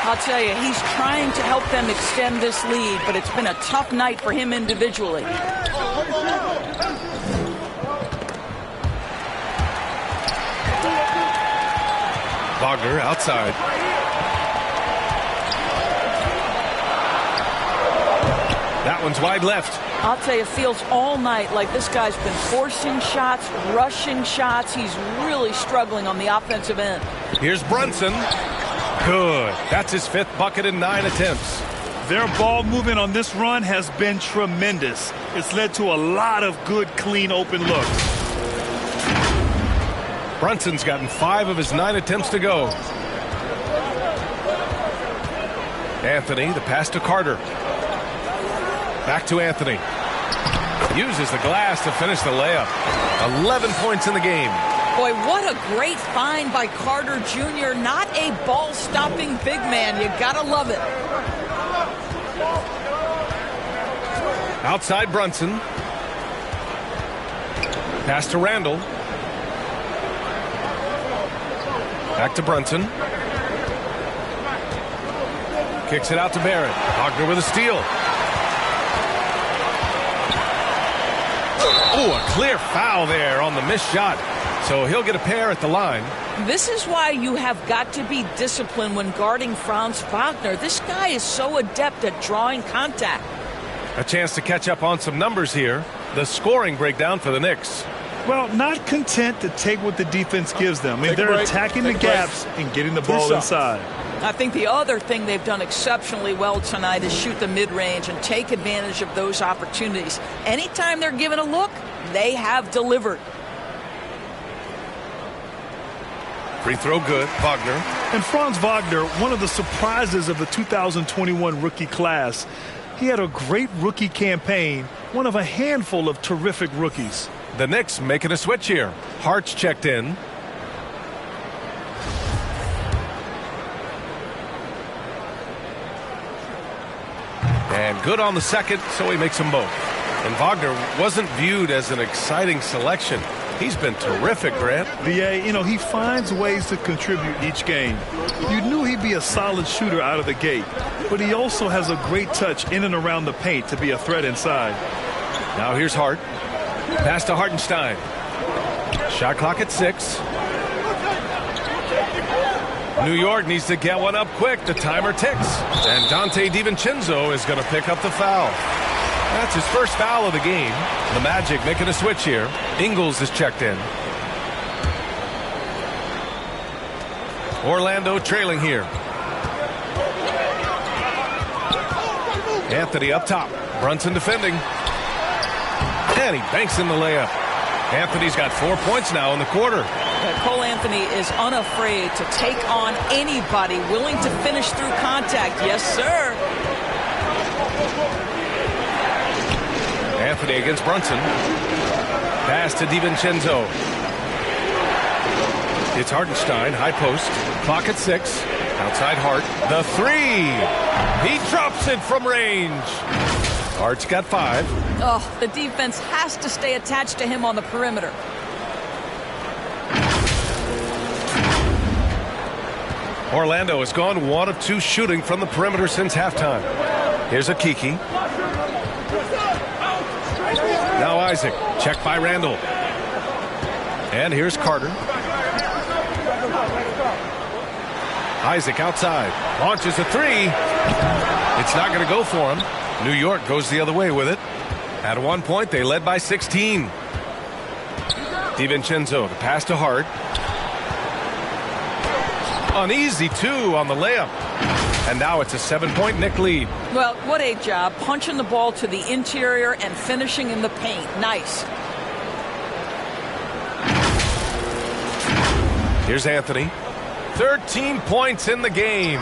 I'll tell you, he's trying to help them extend this lead, but it's been a tough night for him individually. Wagner outside. That one's wide left. I'll tell you, it feels all night like this guy's been forcing shots, rushing shots. He's really struggling on the offensive end. Here's Brunson. Good. That's his 5th bucket in 9 attempts. Their ball movement on this run has been tremendous. It's led to a lot of good, clean, open looks. Brunson's gotten 5 of his 9 attempts to go. Anthony, the pass to Carter. Back to Anthony. Uses the glass to finish the layup. 11 points in the game. Boy, what a great find by Carter Jr. Not a ball-stopping big man. You gotta love it. Outside Brunson. Pass to Randall. Back to Brunson. Kicks it out to Barrett. Wagner with a steal. Oh, a clear foul there on the missed shot. So he'll get a pair at the line. This is why you have got to be disciplined when guarding Franz Wagner. This guy is so adept at drawing contact. A chance to catch up on some numbers here. The scoring breakdown for the Knicks. Well, not content to take what the defense gives them. I mean, they're attacking the gaps and getting the ball inside. I think the other thing they've done exceptionally well tonight is shoot the mid-range and take advantage of those opportunities. Anytime they're given a look, they have delivered. Free throw good, Wagner. And Franz Wagner, one of the surprises of the 2021 rookie class. He had a great rookie campaign, one of a handful of terrific rookies. The Knicks making a switch here. Hart's checked in. And good on the second, so he makes them both. And Wagner wasn't viewed as an exciting selection. He's been terrific, Grant. VA, he finds ways to contribute each game. You knew he'd be a solid shooter out of the gate, but he also has a great touch in and around the paint to be a threat inside. Now here's Hart. Pass to Hartenstein. Shot clock at 6. New York needs to get one up quick. The timer ticks. And Dante DiVincenzo is going to pick up the foul. That's his first foul of the game. The Magic making a switch here. Ingles is checked in. Orlando trailing here. Anthony up top. Brunson defending. And he banks in the layup. Anthony's got 4 points now in the quarter. Cole Anthony is unafraid to take on anybody willing to finish through contact. Yes, sir. Anthony against Brunson. Pass to DiVincenzo. It's Hartenstein, high post. Clock at 6. Outside Hart. The 3. He drops it from range. Hart's got 5. Oh, the defense has to stay attached to him on the perimeter. Orlando has gone 1 of 2 shooting from the perimeter since halftime. Here's a Kiki. Now Isaac. Checked by Randall. And here's Carter. Isaac outside. Launches a 3. It's not going to go for him. New York goes the other way with it. At one point, they led by 16. DiVincenzo, the pass to Hart. An easy 2 on the layup. And now it's a 7-point Knick lead. Well, what a job. Punching the ball to the interior and finishing in the paint. Nice. Here's Anthony. 13 points in the game.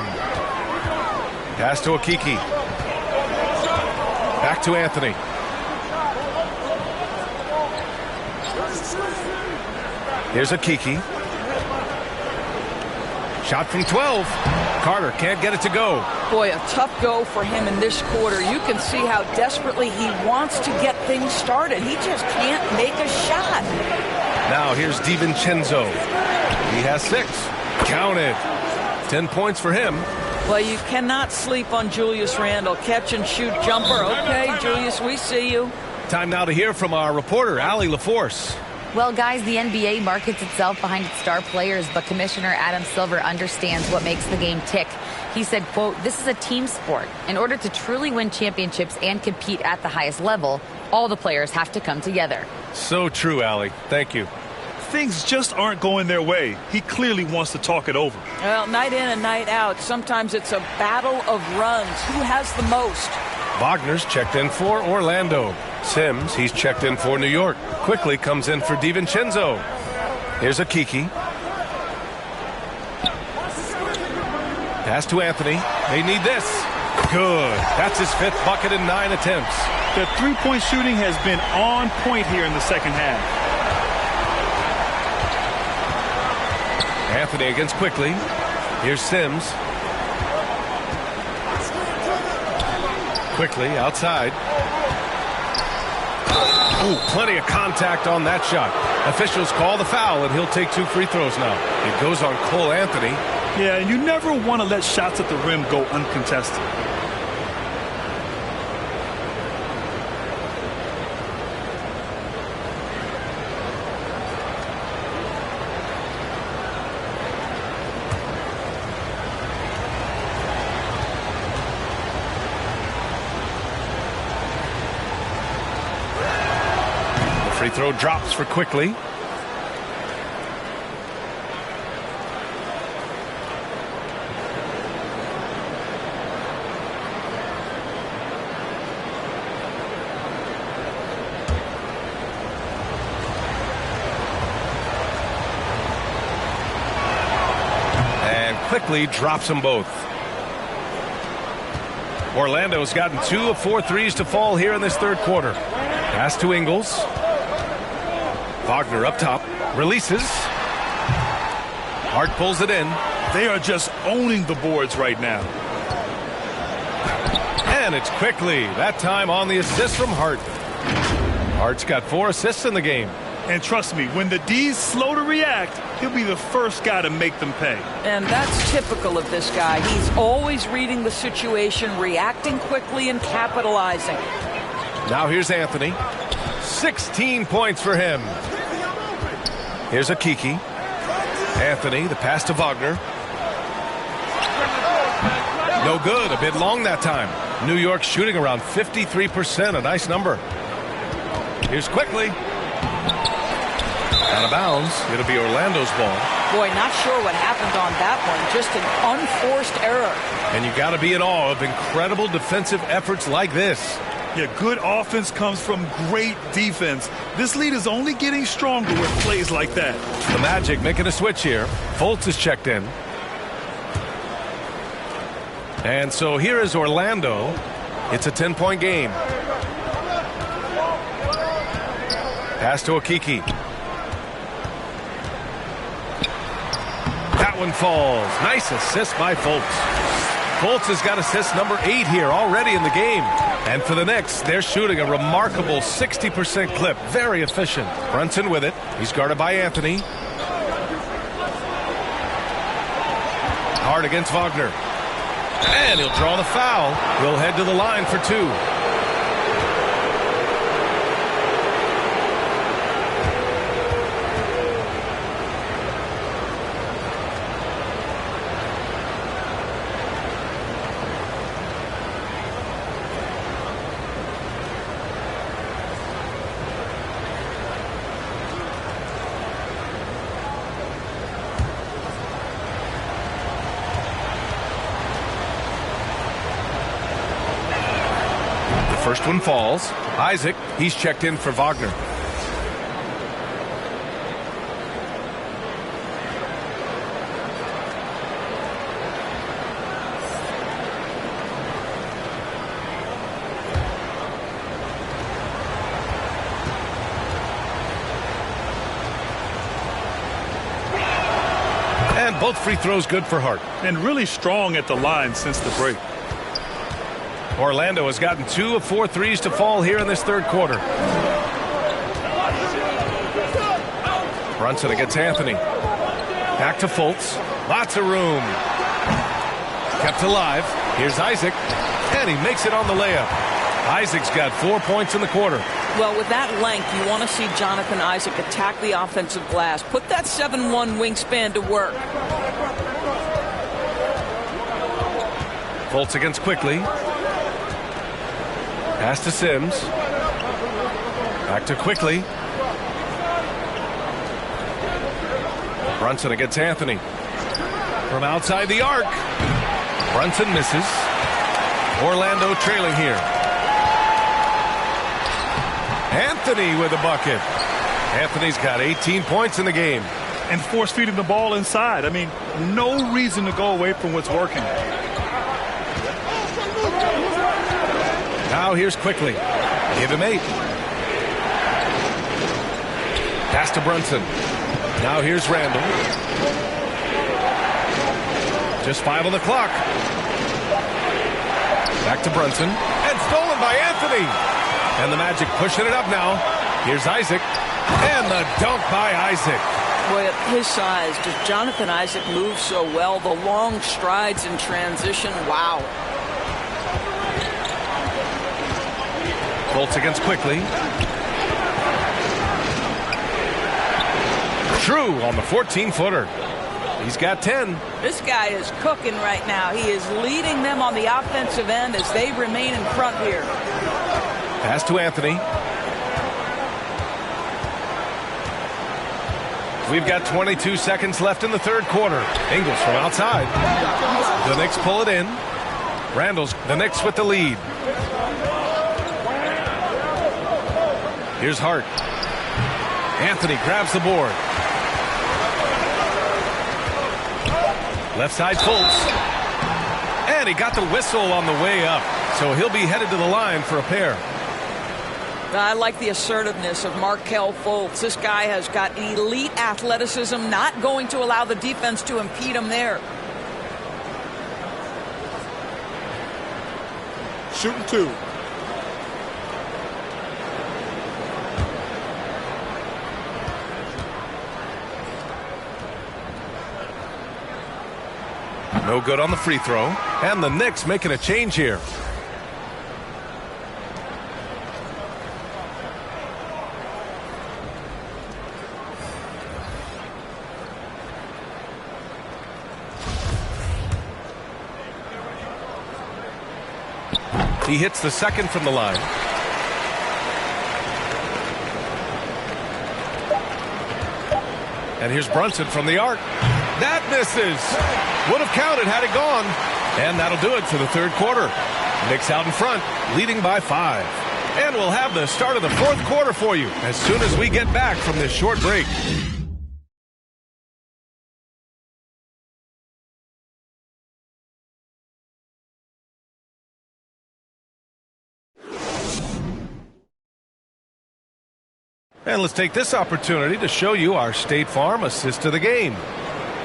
Pass to Akiki. Back to Anthony. Here's Akiki. Shot from 12. Carter can't get it to go. Boy, a tough go for him in this quarter. You can see how desperately he wants to get things started. He just can't make a shot. Now here's DiVincenzo. He has 6. Count it. 10 points for him. Well, you cannot sleep on Julius Randle. Catch and shoot jumper. Okay, Julius, we see you. Time now to hear from our reporter, Allie LaForce. Well, guys, the NBA markets itself behind its star players, but Commissioner Adam Silver understands what makes the game tick. He said, quote, "This is a team sport. In order to truly win championships and compete at the highest level, all the players have to come together." So true, Allie. Thank you. Things just aren't going their way. He clearly wants to talk it over. Well, night in and night out, sometimes it's a battle of runs. Who has the most? Wagner's checked in for Orlando. Sims, he's checked in for New York. Quickly comes in for DiVincenzo. Here's a Kiki. Pass to Anthony. They need this. Good. That's his 5th bucket in 9 attempts. The three-point shooting has been on point here in the second half. Anthony against Quickly. Here's Sims. Quickly outside. Ooh, plenty of contact on that shot. Officials call the foul, and he'll take 2 free throws now. It goes on Cole Anthony. Yeah, and you never want to let shots at the rim go uncontested. Free throw drops for Quickly. And Quickly drops them both. Orlando's gotten 2 of 4 threes to fall here in this third quarter. Pass to Ingles. Wagner up top, releases. Hart pulls it in. They are just owning the boards right now. And it's quickly. That time on the assist from Hart. Hart's got 4 assists in the game. And trust me, when the D's slow to react, he'll be the first guy to make them pay. And that's typical of this guy. He's always reading the situation, reacting quickly, and capitalizing. Now here's Anthony. 16 points for him. Here's Akiki. Anthony, the pass to Wagner. No good. A bit long that time. New York shooting around 53%. A nice number. Here's quickly. Out of bounds. It'll be Orlando's ball. Boy, not sure what happened on that one. Just an unforced error. And you got to be in awe of incredible defensive efforts like this. Yeah, good offense comes from great defense. This lead is only getting stronger with plays like that. The Magic making a switch here. Fultz is checked in. And so here is Orlando. It's a 10-point game. Pass to Akiki. That one falls. Nice assist by Fultz. Fultz has got assist number 8 here already in the game. And for the Knicks, they're shooting a remarkable 60% clip. Very efficient. Brunson with it. He's guarded by Anthony. Hard against Wagner. And he'll draw the foul. He'll head to the line for 2. First one falls. Isaac, he's checked in for Wagner. And both free throws good for Hart. And really strong at the line since the break. Orlando has gotten 2 of 4 threes to fall here in this third quarter. Brunson against Anthony. Back to Fultz. Lots of room. Kept alive. Here's Isaac. And he makes it on the layup. Isaac's got 4 points in the quarter. Well, with that length, you want to see Jonathan Isaac attack the offensive glass. Put that 7'1" wingspan to work. Fultz against Quickly. Pass to Sims. Back to Quickly. Brunson against Anthony. From outside the arc. Brunson misses. Orlando trailing here. Anthony with a bucket. Anthony's got 18 points in the game. And force feeding the ball inside. I mean, no reason to go away from what's working. Now here's Quickly. Give him 8. Pass to Brunson. Now here's Randall. Just 5 on the clock. Back to Brunson. And stolen by Anthony. And the Magic pushing it up now. Here's Isaac. And the dunk by Isaac. Boy, at his size, does Jonathan Isaac move so well? The long strides in transition. Wow. Fultz against Quickly. True on the 14-footer. He's got 10. This guy is cooking right now. He is leading them on the offensive end as they remain in front here. Pass to Anthony. We've got 22 seconds left in the third quarter. Ingles from outside. The Knicks pull it in. Randall's the Knicks with the lead. Here's Hart. Anthony grabs the board. Left side Fultz. And he got the whistle on the way up. So he'll be headed to the line for a pair. I like the assertiveness of Markelle Fultz. This guy has got elite athleticism, not going to allow the defense to impede him there. shooting 2. No good on the free throw. And the Knicks making a change here. He hits the second from the line. And here's Brunson from the arc. That misses. Would have counted had it gone. And that'll do it for the third quarter. Knicks out in front, leading by 5. And we'll have the start of the fourth quarter for you as soon as we get back from this short break. And let's take this opportunity to show you our State Farm assist to the game.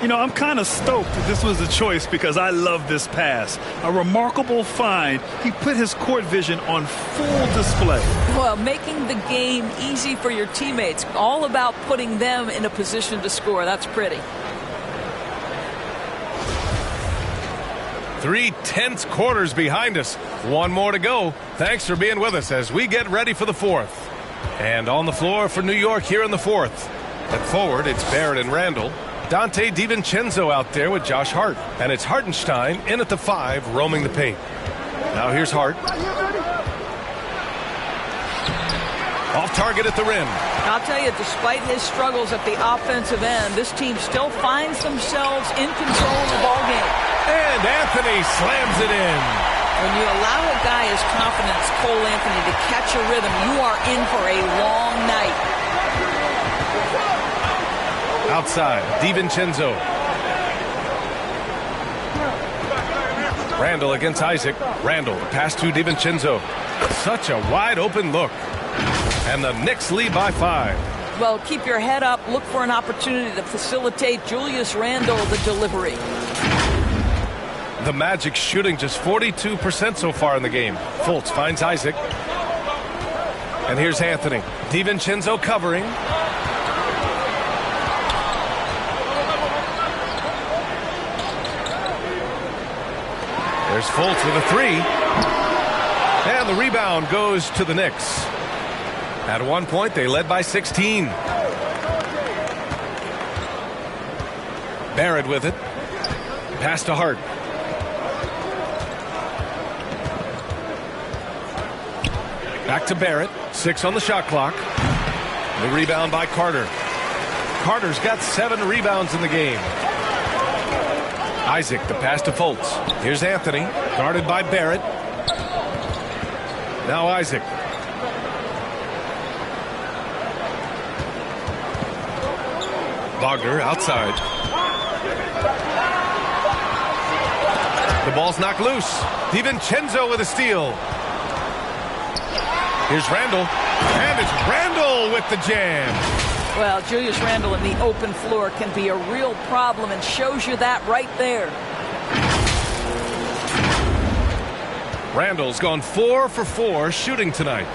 You know, I'm kind of stoked that this was a choice because I love this pass. A remarkable find. He put his court vision on full display. Well, making the game easy for your teammates. All about putting them in a position to score. That's pretty. 3 tense quarters behind us. One more to go. Thanks for being with us as we get ready for the fourth. And on the floor for New York here in the fourth. At forward, it's Barrett and Randall. Dante DiVincenzo out there with Josh Hart. And it's Hartenstein in at the 5, roaming the paint. Now here's Hart. Off target at the rim. I'll tell you, despite his struggles at the offensive end, this team still finds themselves in control of the ball game. And Anthony slams it in. When you allow a guy as confident as Cole Anthony to catch a rhythm, you are in for a long night. Outside, DiVincenzo. Randall against Isaac. Randall, pass to DiVincenzo. Such a wide open look. And the Knicks lead by 5. Well, keep your head up. Look for an opportunity to facilitate Julius Randle the delivery. The Magic shooting just 42% so far in the game. Fultz finds Isaac. And here's Anthony. DiVincenzo covering. There's Fultz with a 3. And the rebound goes to the Knicks. At one point, they led by 16. Barrett with it. Pass to Hart. Back to Barrett. 6 on the shot clock. The rebound by Carter. Carter's got 7 rebounds in the game. Isaac, the pass to Fultz. Here's Anthony, guarded by Barrett. Now Isaac. Wagner outside. The ball's knocked loose. DiVincenzo with a steal. Here's Randall. And it's Randall with the jam. Well, Julius Randle in the open floor can be a real problem and shows you that right there. Randall's gone 4 for 4 shooting tonight.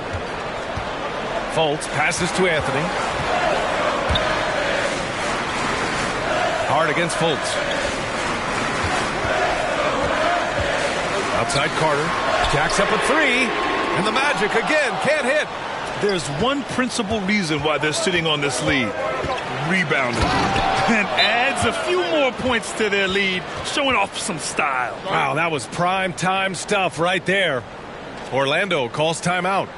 Fultz passes to Anthony. Hard against Fultz. Outside Carter. Jacks up a 3. And the Magic again can't hit. There's one principal reason why they're sitting on this lead. Rebounding. And adds a few more points to their lead, showing off some style. Wow, that was prime time stuff right there. Orlando calls timeout.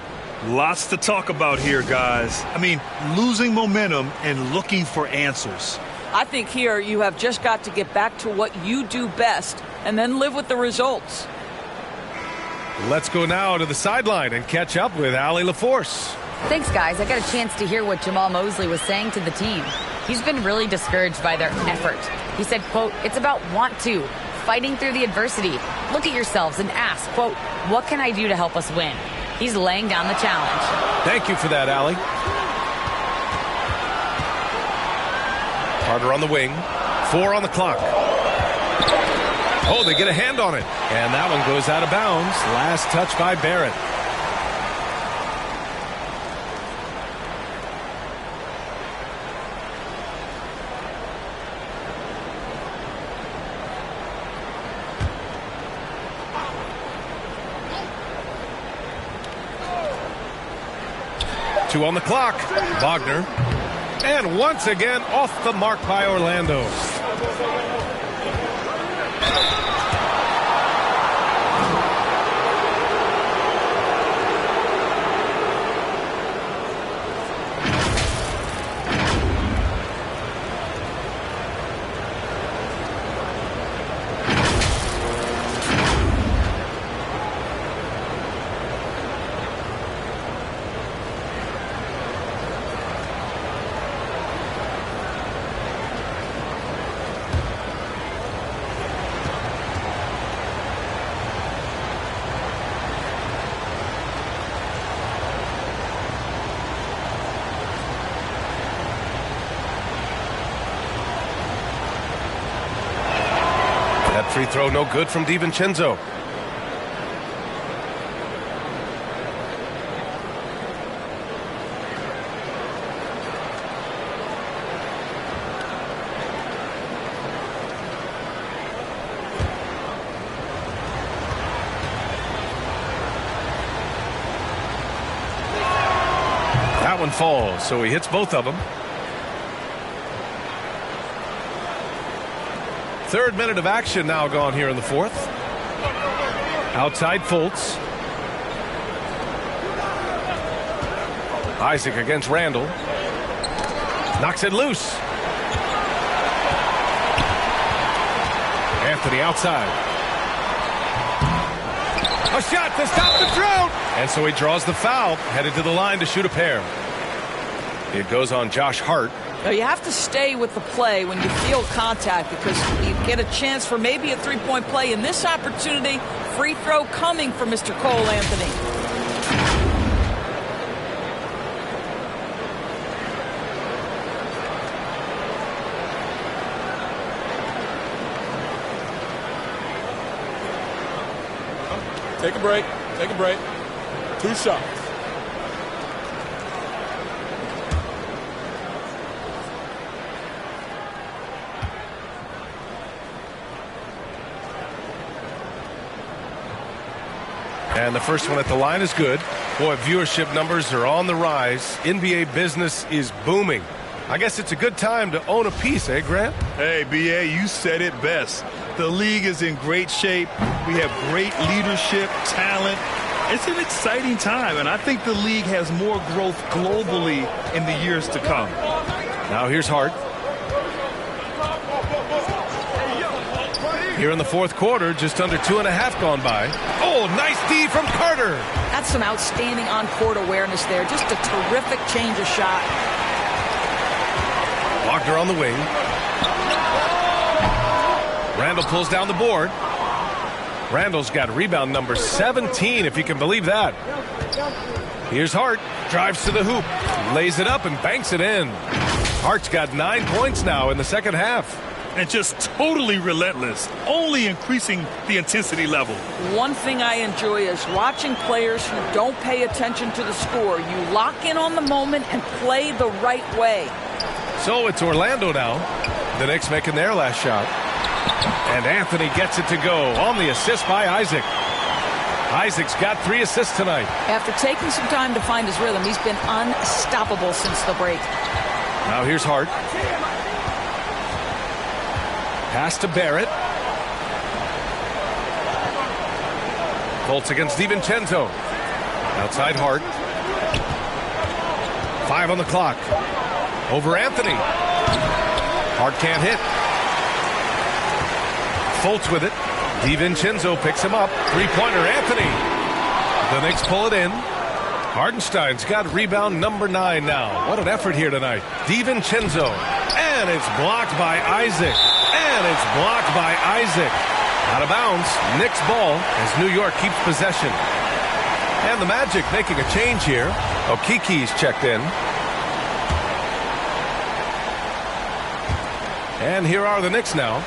Lots to talk about here, guys. I mean, losing momentum and looking for answers. I think here you have just got to get back to what you do best and then live with the results. Let's go now to the sideline and catch up with Allie LaForce. Thanks, guys. I got a chance to hear what Jamal Mosley was saying to the team. He's been really discouraged by their effort. He said, quote, "It's about want to, fighting through the adversity. Look at yourselves and ask, quote, what can I do to help us win?" He's laying down the challenge. Thank you for that, Allie. Carter on the wing. 4 on the clock. Oh, they get a hand on it. And that one goes out of bounds. Last touch by Barrett. Two on the clock. Wagner. And once again off the mark by Orlando. Free throw no good from DiVincenzo. That one falls, so he hits both of them. Third minute of action now gone here in the fourth. Outside Fultz. Isaac against Randall. Knocks it loose. Anthony outside. A shot to stop the drought. And so he draws the foul, headed to the line to shoot a pair. It goes on Josh Hart. You have to stay with the play when you feel contact because you get a chance for maybe a three-point play. In this opportunity, free throw coming from Mr. Cole Anthony. Take a break. Take a break. 2 shots. And the first one at the line is good. Boy, viewership numbers are on the rise. NBA business is booming. I guess it's a good time to own a piece, eh, Grant? Hey, B.A., you said it best. The league is in great shape. We have great leadership, talent. It's an exciting time, and I think the league has more growth globally in the years to come. Now here's Hart. Here in the fourth quarter, just under 2.5 gone by. Oh, nice D from Carter. That's some outstanding on-court awareness there. Just a terrific change of shot. Wagner on the wing. Randall pulls down the board. Randall's got rebound number 17, if you can believe that. Here's Hart. Drives to the hoop. Lays it up and banks it in. Hart's got 9 points now in the second half. And just totally relentless, only increasing the intensity level. One thing I enjoy is watching players who don't pay attention to the score. You lock in on the moment and play the right way. So it's Orlando now. The Knicks making their last shot. And Anthony gets it to go on the assist by Isaac. Isaac's got 3 assists tonight. After taking some time to find his rhythm, he's been unstoppable since the break. Now here's Hart. Pass to Barrett. Fultz against DiVincenzo. Outside Hart. 5 on the clock. Over Anthony. Hart can't hit. Fultz with it. DiVincenzo picks him up. Three-pointer Anthony. The Knicks pull it in. Hartenstein's got rebound number 9 now. What an effort here tonight. DiVincenzo. And it's blocked by Isaac. And it's blocked by Isaac. Out of bounds. Knicks ball as New York keeps possession. And the Magic making a change here. Okiki's checked in. And here are the Knicks now.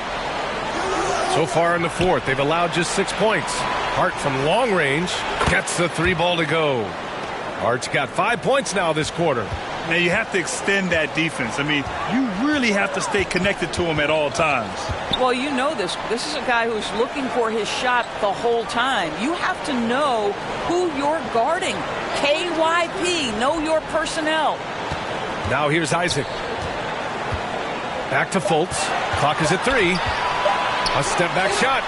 So far in the fourth, they've allowed just 6 points. Hart from long range gets the 3-ball to go. Hart's got 5 points now this quarter. Now you have to extend that defense. I mean, you really have to stay connected to him at all times. Well, you know this. This is a guy who's looking for his shot the whole time. You have to know who you're guarding. KYP, know your personnel. Now here's Isaac. Back to Fultz. Clock is at 3. A step back shot.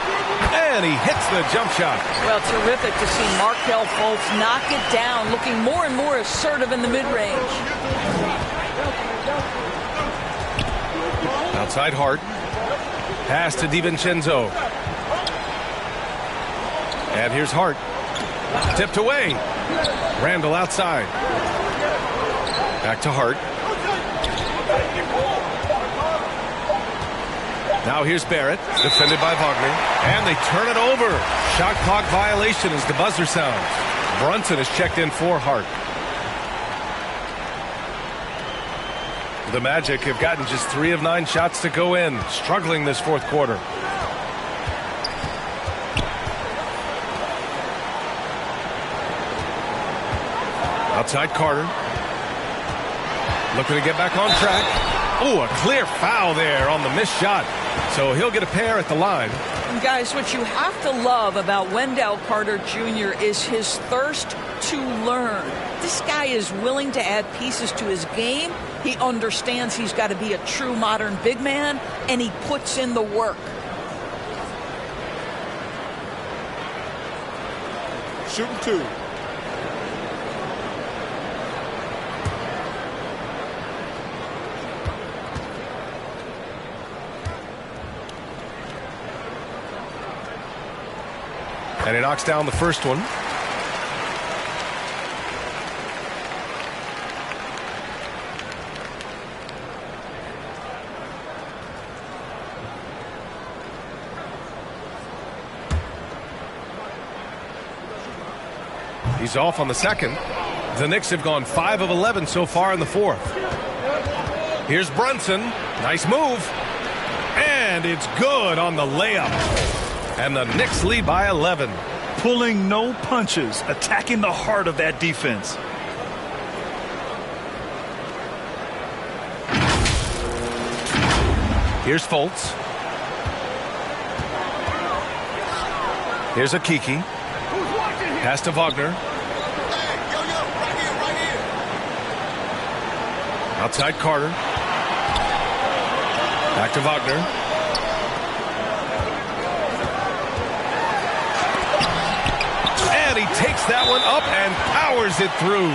And he hits the jump shot. Well, terrific to see Markelle Fultz knock it down, looking more and more assertive in the mid-range. Outside Hart. Pass to DiVincenzo. And here's Hart. Tipped away. Randall outside. Back to Hart. Now here's Barrett, defended by Wagner, and they turn it over. Shot clock violation as the buzzer sounds. Brunson is checked in for Hart. The Magic have gotten just 3 of 9 shots to go in, struggling this fourth quarter. Outside Carter. Looking to get back on track. Oh, a clear foul there on the missed shot. So he'll get a pair at the line. And guys, what you have to love about Wendell Carter Jr. is his thirst to learn. This guy is willing to add pieces to his game. He understands he's got to be a true modern big man, and he puts in the work. Shooting 2. And he knocks down the first one. He's off on the second. The Knicks have gone 5 of 11 so far in the fourth. Here's Brunson. Nice move. And it's good on the layup. And the Knicks lead by 11. Pulling no punches, attacking the heart of that defense. Here's Fultz. Here's Akiki. Pass to Wagner. Outside Carter. Back to Wagner. Takes that one up and powers it through.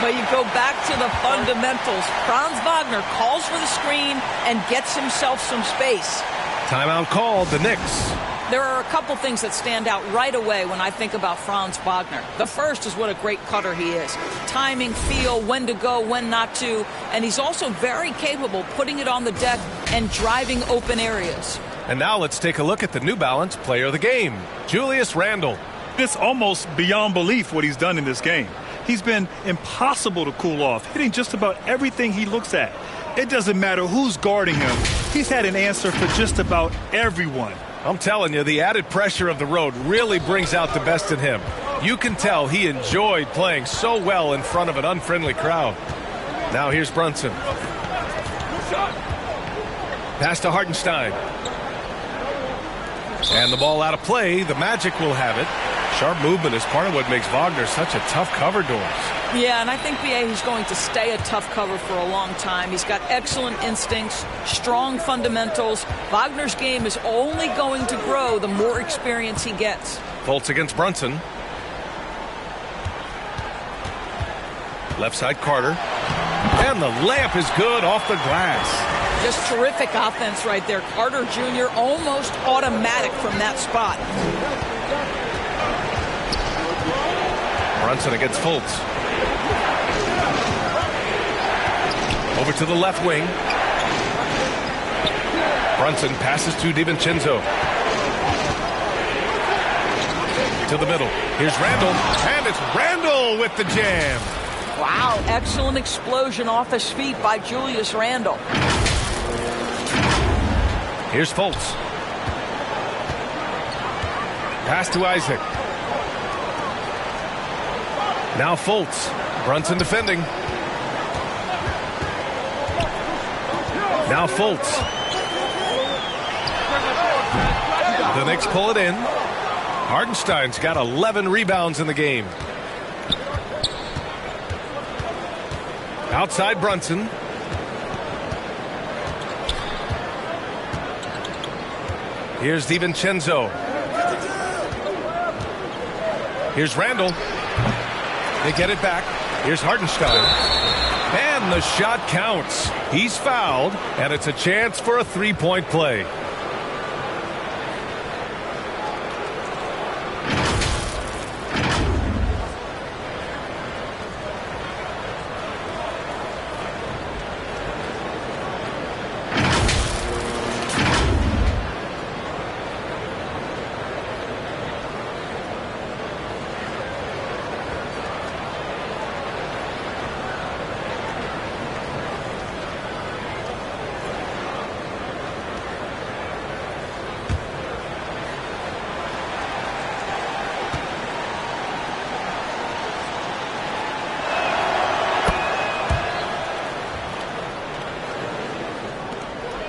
But you go back to the fundamentals. Franz Wagner calls for the screen and gets himself some space. Timeout called, the Knicks. There are a couple things that stand out right away when I think about Franz Wagner. The first is what a great cutter he is. Timing, feel, when to go, when not to. And he's also very capable putting it on the deck and driving open areas. And now let's take a look at the New Balance player of the game, Julius Randle. It's almost beyond belief what he's done in this game. He's been impossible to cool off, hitting just about everything he looks at. It doesn't matter who's guarding him. He's had an answer for just about everyone. I'm telling you, the added pressure of the road really brings out the best in him. You can tell he enjoyed playing so well in front of an unfriendly crowd. Now here's Brunson. Pass to Hartenstein. And the ball out of play. The Magic will have it. Sharp movement is part of what makes Wagner such a tough cover doors. Yeah, and I think B.A. he's going to stay a tough cover for a long time. He's got excellent instincts, strong fundamentals. Wagner's game is only going to grow the more experience he gets. Fultz against Brunson. Left side Carter. And the layup is good off the glass. Just terrific offense right there. Carter Jr. almost automatic from that spot. Brunson against Fultz. Over to the left wing. Brunson passes to DiVincenzo. To the middle. Here's Randall. And it's Randall with the jam. Wow, excellent explosion off his feet by Julius Randle. Here's Fultz. Pass to Isaac. Now Fultz. Brunson defending. Now Fultz. The Knicks pull it in. Hartenstein's got 11 rebounds in the game. Outside Brunson. Here's DiVincenzo. Here's Randall. They get it back. Here's Hartenstein. And the shot counts. He's fouled, and it's a chance for a three-point play.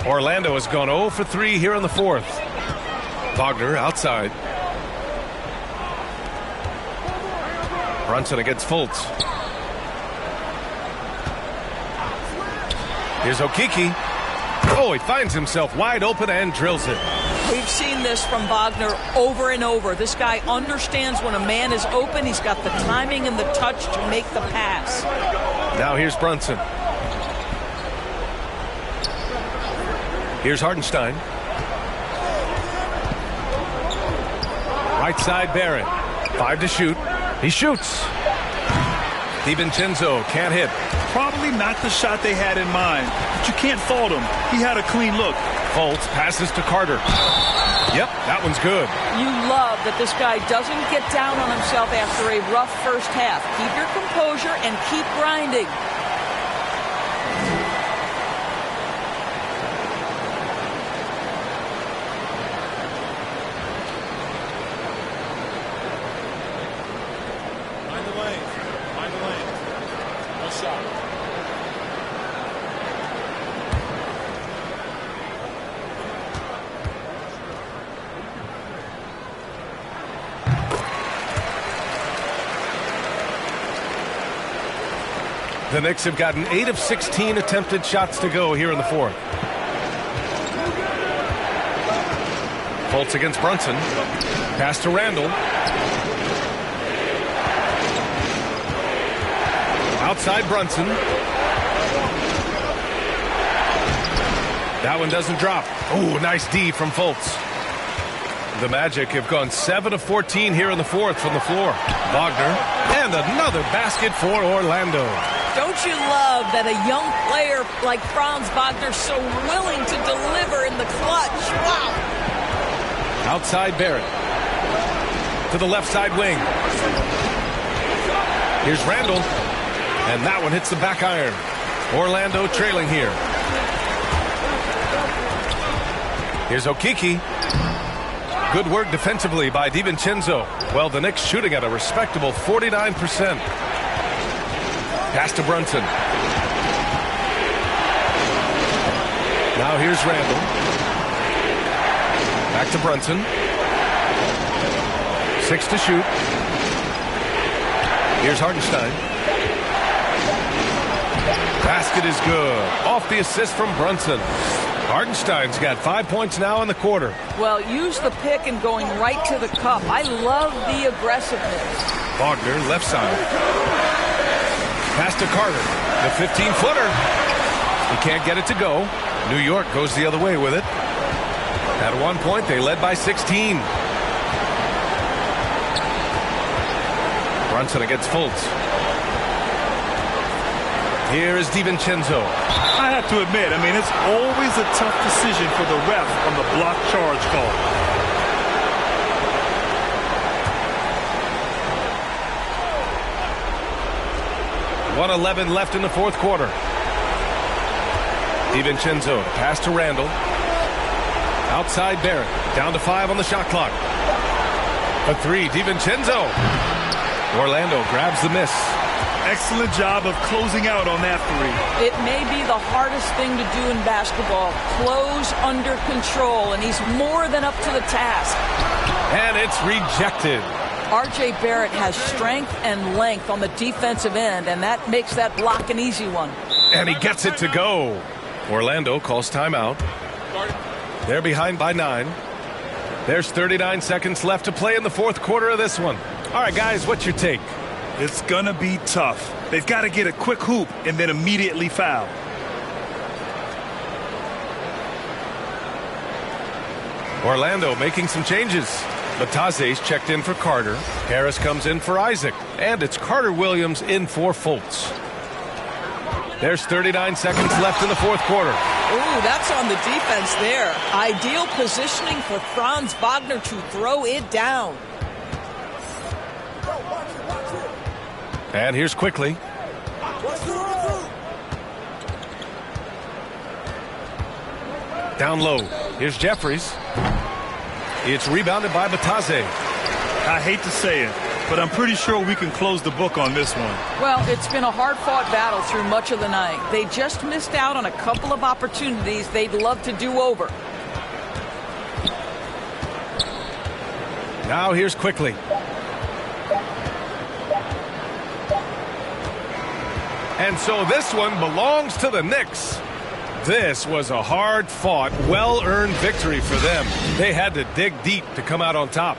Orlando has gone 0 for 3 here in the fourth. Wagner outside. Brunson against Fultz. Here's Okeke. Oh, he finds himself wide open and drills it. We've seen this from Wagner over and over. This guy understands when a man is open. He's got the timing and the touch to make the pass. Now here's Brunson. Here's Hartenstein. Right side Barrett. 5 to shoot. He shoots. DiVincenzo can't hit. Probably not the shot they had in mind, but you can't fault him. He had a clean look. Fultz passes to Carter. Yep, that one's good. You love that this guy doesn't get down on himself after a rough first half. Keep your composure and keep grinding. The Knicks have gotten 8 of 16 attempted shots to go here in the fourth. Fultz against Brunson. Pass to Randall. Outside Brunson. That one doesn't drop. Oh, nice D from Fultz. The Magic have gone 7 of 14 here in the fourth from the floor. Wagner. And another basket for Orlando. Don't you love that a young player like Franz Wagner so willing to deliver in the clutch? Wow. Outside Barrett. To the left side wing. Here's Randall. And that one hits the back iron. Orlando trailing here. Here's Okeke. Good work defensively by DiVincenzo. Well, the Knicks shooting at a respectable 49%. Pass to Brunson. Now here's Randall. Back to Brunson. 6 to shoot. Here's Hartenstein. Basket is good. Off the assist from Brunson. Hartenstein's got 5 points now in the quarter. Well, use the pick and going right to the cup. I love the aggressiveness. Wagner, left side. Pass to Carter. The 15-footer. He can't get it to go. New York goes the other way with it. At one point, they led by 16. Brunson against Fultz. Here is DiVincenzo. I have to admit, it's always a tough decision for the ref on the block charge call. 1:11 left in the fourth quarter. DiVincenzo, pass to Randall. Outside Barrett, down to 5 on the shot clock. A three, DiVincenzo. Orlando grabs the miss. Excellent job of closing out on that three. It may be the hardest thing to do in basketball. Close under control, and he's more than up to the task. And it's rejected. R.J. Barrett has strength and length on the defensive end, and that makes that block an easy one. And he gets it to go. Orlando calls timeout. They're behind by 9. There's 39 seconds left to play in the fourth quarter of this one. All right, guys, what's your take? It's going to be tough. They've got to get a quick hoop and then immediately foul. Orlando making some changes. Bataze's checked in for Carter. Harris comes in for Isaac. And it's Carter Williams in for Fultz. There's 39 seconds left in the fourth quarter. Ooh, that's on the defense there. Ideal positioning for Franz Wagner to throw it down. And here's Quickly. Down low. Here's Jeffries. It's rebounded by Bataze. I hate to say it, but I'm pretty sure we can close the book on this one. Well, it's been a hard-fought battle through much of the night. They just missed out on a couple of opportunities they'd love to do over. Now here's Quickly. And so this one belongs to the Knicks. This was a hard-fought, well-earned victory for them. They had to dig deep to come out on top.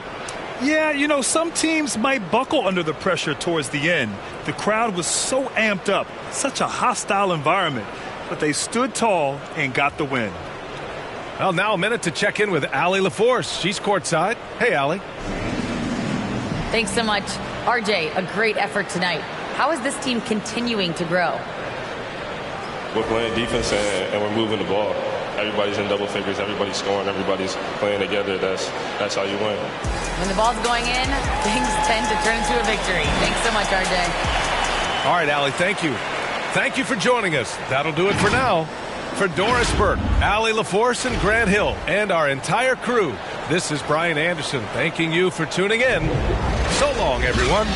Yeah, you know, some teams might buckle under the pressure towards the end. The crowd was so amped up, such a hostile environment, but they stood tall and got the win. Well, now a minute to check in with Allie LaForce. She's courtside. Hey, Allie. Thanks so much. RJ, a great effort tonight. How is this team continuing to grow? We're playing defense and we're moving the ball. Everybody's in double figures. Everybody's scoring. Everybody's playing together. That's how you win. When the ball's going in, things tend to turn into a victory. Thanks so much, RJ. All right, Allie, thank you. Thank you for joining us. That'll do it for now. For Doris Burke, Allie LaForce, and Grant Hill, and our entire crew, this is Brian Anderson thanking you for tuning in. So long, everyone.